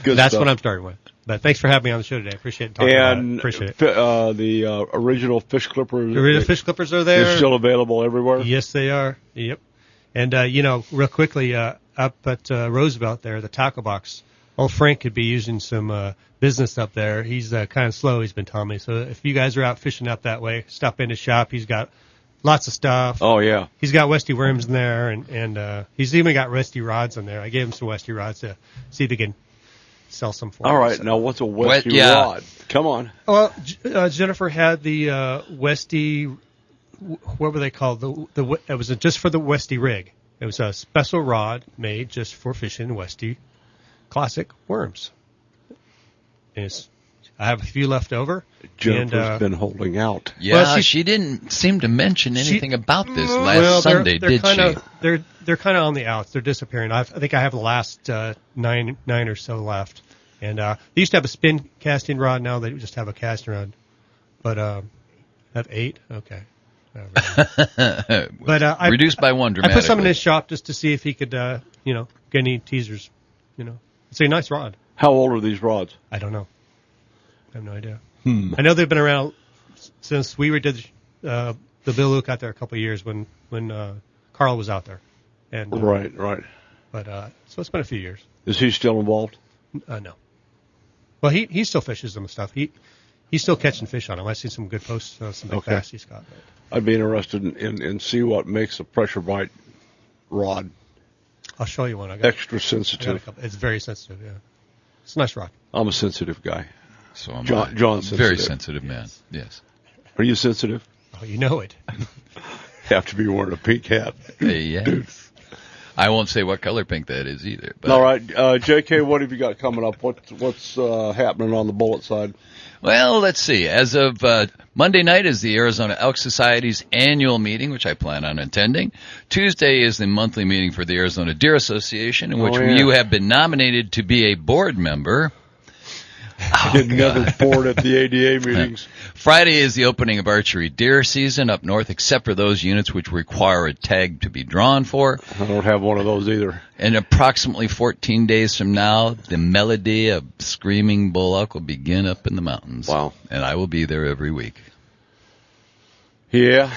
That's what I'm starting with. But thanks for having me on the show today. I appreciate talking about it. Appreciate it. The original fish clippers. The original fish clippers are there. They're still available everywhere? Yes, they are. Yep. And, real quickly, up at Roosevelt there, the tackle box, old Frank could be using some business up there. He's kind of slow, he's been telling me. So if you guys are out fishing up that way, stop in his shop. He's got lots of stuff. Oh, yeah. He's got Westy worms in there, and he's even got Westy rods in there. I gave him some Westy rods to see if he can sell some for All him. right. So. Now, what's a Westy rod? Come on. Well, Jennifer had the Westy, what were they called? It was just for the Westy rig. It was a special rod made just for fishing Westy classic worms. I have a few left over. Jennifer's been holding out. Yeah, well, she didn't seem to mention anything about this last Sunday, did she? They're kind of on the outs. They're disappearing. I think I have the last nine or so left. And they used to have a spin casting rod. Now they just have a casting rod. But have 8? Okay. But reduced by 1 dramatically. I put some in his shop just to see if he could, get any teasers. It's a nice rod. How old are these rods? I don't know. I have no idea. I know they've been around since we did the Bill Luke out there a couple of years when Carl was out there. And right. But so it's been a few years. Is he still involved? No. Well, he still fishes them and stuff. He's still catching fish on them. I've seen some good posts, some big bass he's got. I'd be interested in see what makes a pressure bite rod. I'll show you one. Extra sensitive. It's very sensitive. Yeah, it's a nice rod. I'm a sensitive guy. So I'm John's sensitive. Very sensitive man. Yes. Are you sensitive? Oh, you know it. Have to be wearing a pink hat. Yes. Dude. I won't say what color pink that is either. But. All right, J.K., what have you got coming up? What's happening on the bullet side? Well, let's see. As of Monday night is the Arizona Elk Society's annual meeting, which I plan on attending. Tuesday is the monthly meeting for the Arizona Deer Association, in which you have been nominated to be a board member. Never bored at the ADA meetings. Friday is the opening of archery deer season up north, except for those units which require a tag to be drawn for. I don't have one of those either. And approximately 14 days from now, the melody of screaming bull elk will begin up in the mountains. Wow. And I will be there every week. Yeah.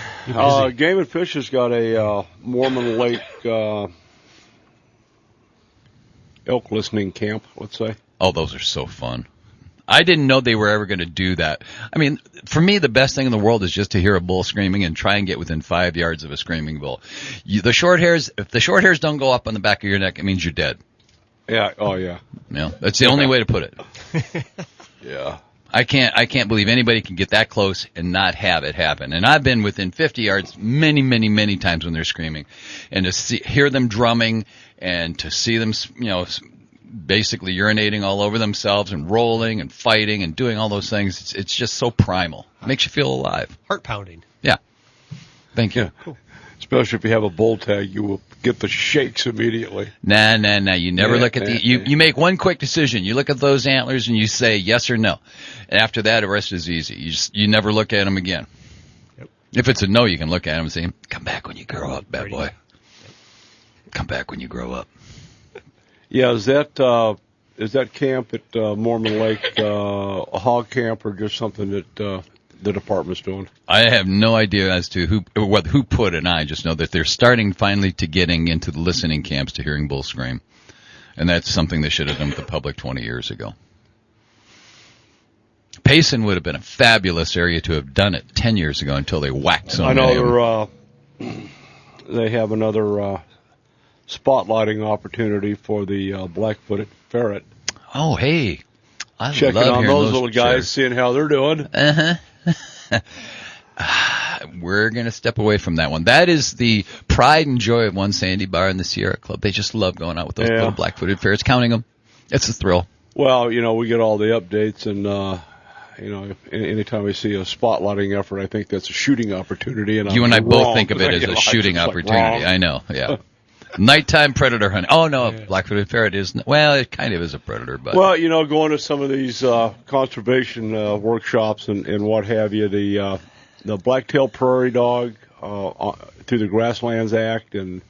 Game and Fish has got a Mormon Lake elk listening camp, let's say. Oh, those are so fun. I didn't know they were ever going to do that. I mean, for me, the best thing in the world is just to hear a bull screaming and try and get within 5 yards of a screaming bull. If the short hairs don't go up on the back of your neck, it means you're dead. Yeah. Oh, yeah. That's the only way to put it. Yeah. I can't believe anybody can get that close and not have it happen. And I've been within 50 yards many, many, many times when they're screaming, and to hear them drumming and to see them, basically urinating all over themselves and rolling and fighting and doing all those things. It's just so primal. It makes you feel alive. Heart pounding. Yeah. Thank you. Yeah. Cool. Especially if you have a bull tag, you will get the shakes immediately. Nah. You never look at you make one quick decision. You look at those antlers and you say yes or no. And after that, the rest is easy. You never look at them again. Yep. If it's a no, you can look at them and say, come back when you grow up, bad boy. Come back when you grow up. Yeah, is that camp at Mormon Lake a hog camp or just something that the department's doing? I have no idea as to who put it. I just know that they're starting finally to getting into the listening camps to hearing bull scream, and that's something they should have done with the public 20 years ago. Payson would have been a fabulous area to have done it 10 years ago until they whacked so many of them. They have another spotlighting opportunity for the black-footed ferret. Oh, hey. Checking on those little guys, seeing how they're doing. We're going to step away from that one. That is the pride and joy of one Sandy Bar in the Sierra Club. They just love going out with those little black-footed ferrets, counting them. It's a thrill. Well, we get all the updates, and anytime I see a spotlighting effort, I think that's a shooting opportunity. And you I'm and I both wrong. think of it as a shooting It's like opportunity. wrong. I know, yeah. Nighttime predator hunting. Oh, no, black-footed ferret isn't. Well, it kind of is a predator, but. Well, going to some of these conservation workshops and what have you, the black-tailed prairie dog through the Grasslands Act and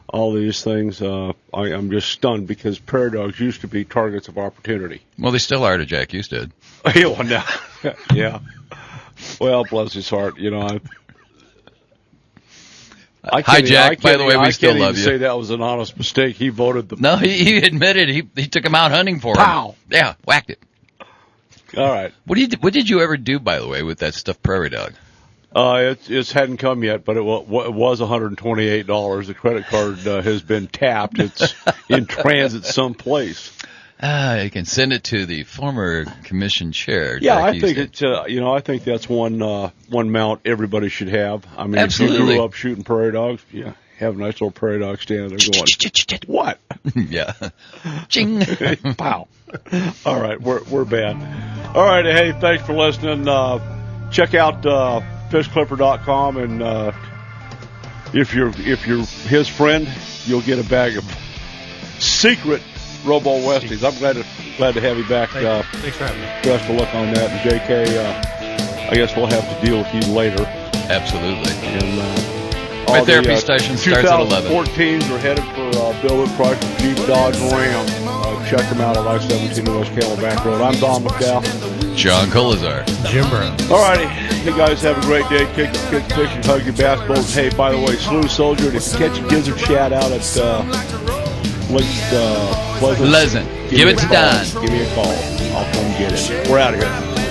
all these things, I'm just stunned because prairie dogs used to be targets of opportunity. Well, they still are to Jack Husted. Yeah. Well, bless his heart, Hi, Jack. By the way, we still love you. I can't say that was an honest mistake. He voted the. No, he admitted he took him out hunting for him. Pow! Yeah, whacked it. All right. What did you ever do, by the way, with that stuffed prairie dog? It hadn't come yet, but it was $128. The credit card has been tapped. It's in transit someplace. You can send it to the former commission chair. Yeah, Jack I think Husted. I think that's one mount everybody should have. I mean, Absolutely. If you grew up shooting prairie dogs, have a nice little prairie dog standing there going, what? Yeah. Ching. Pow. All right, we're bad. All right, hey, thanks for listening. Check out fishclipper.com, and if you're his friend, you'll get a bag of secret Robo Westies. I'm glad to have you back. Thanks for having me. Best of luck on that. And JK, I guess we'll have to deal with you later. Absolutely. And my all therapy the, session starts at 11. 2014s are headed for Bill Chrysler, Jeep, Dodge, Ram. Check them out at I-17 West Camelback Road. I'm Don McDowell. John Colazar. Jim Brown. All righty. You guys have a great day. Kick your kids fishing, hug your bass boats. Hey, by the way, Slew Soldier, and if you catch a gizzard shad out at Pleasant. Give it to Don. Give me a call. I'll come get it. We're out of here.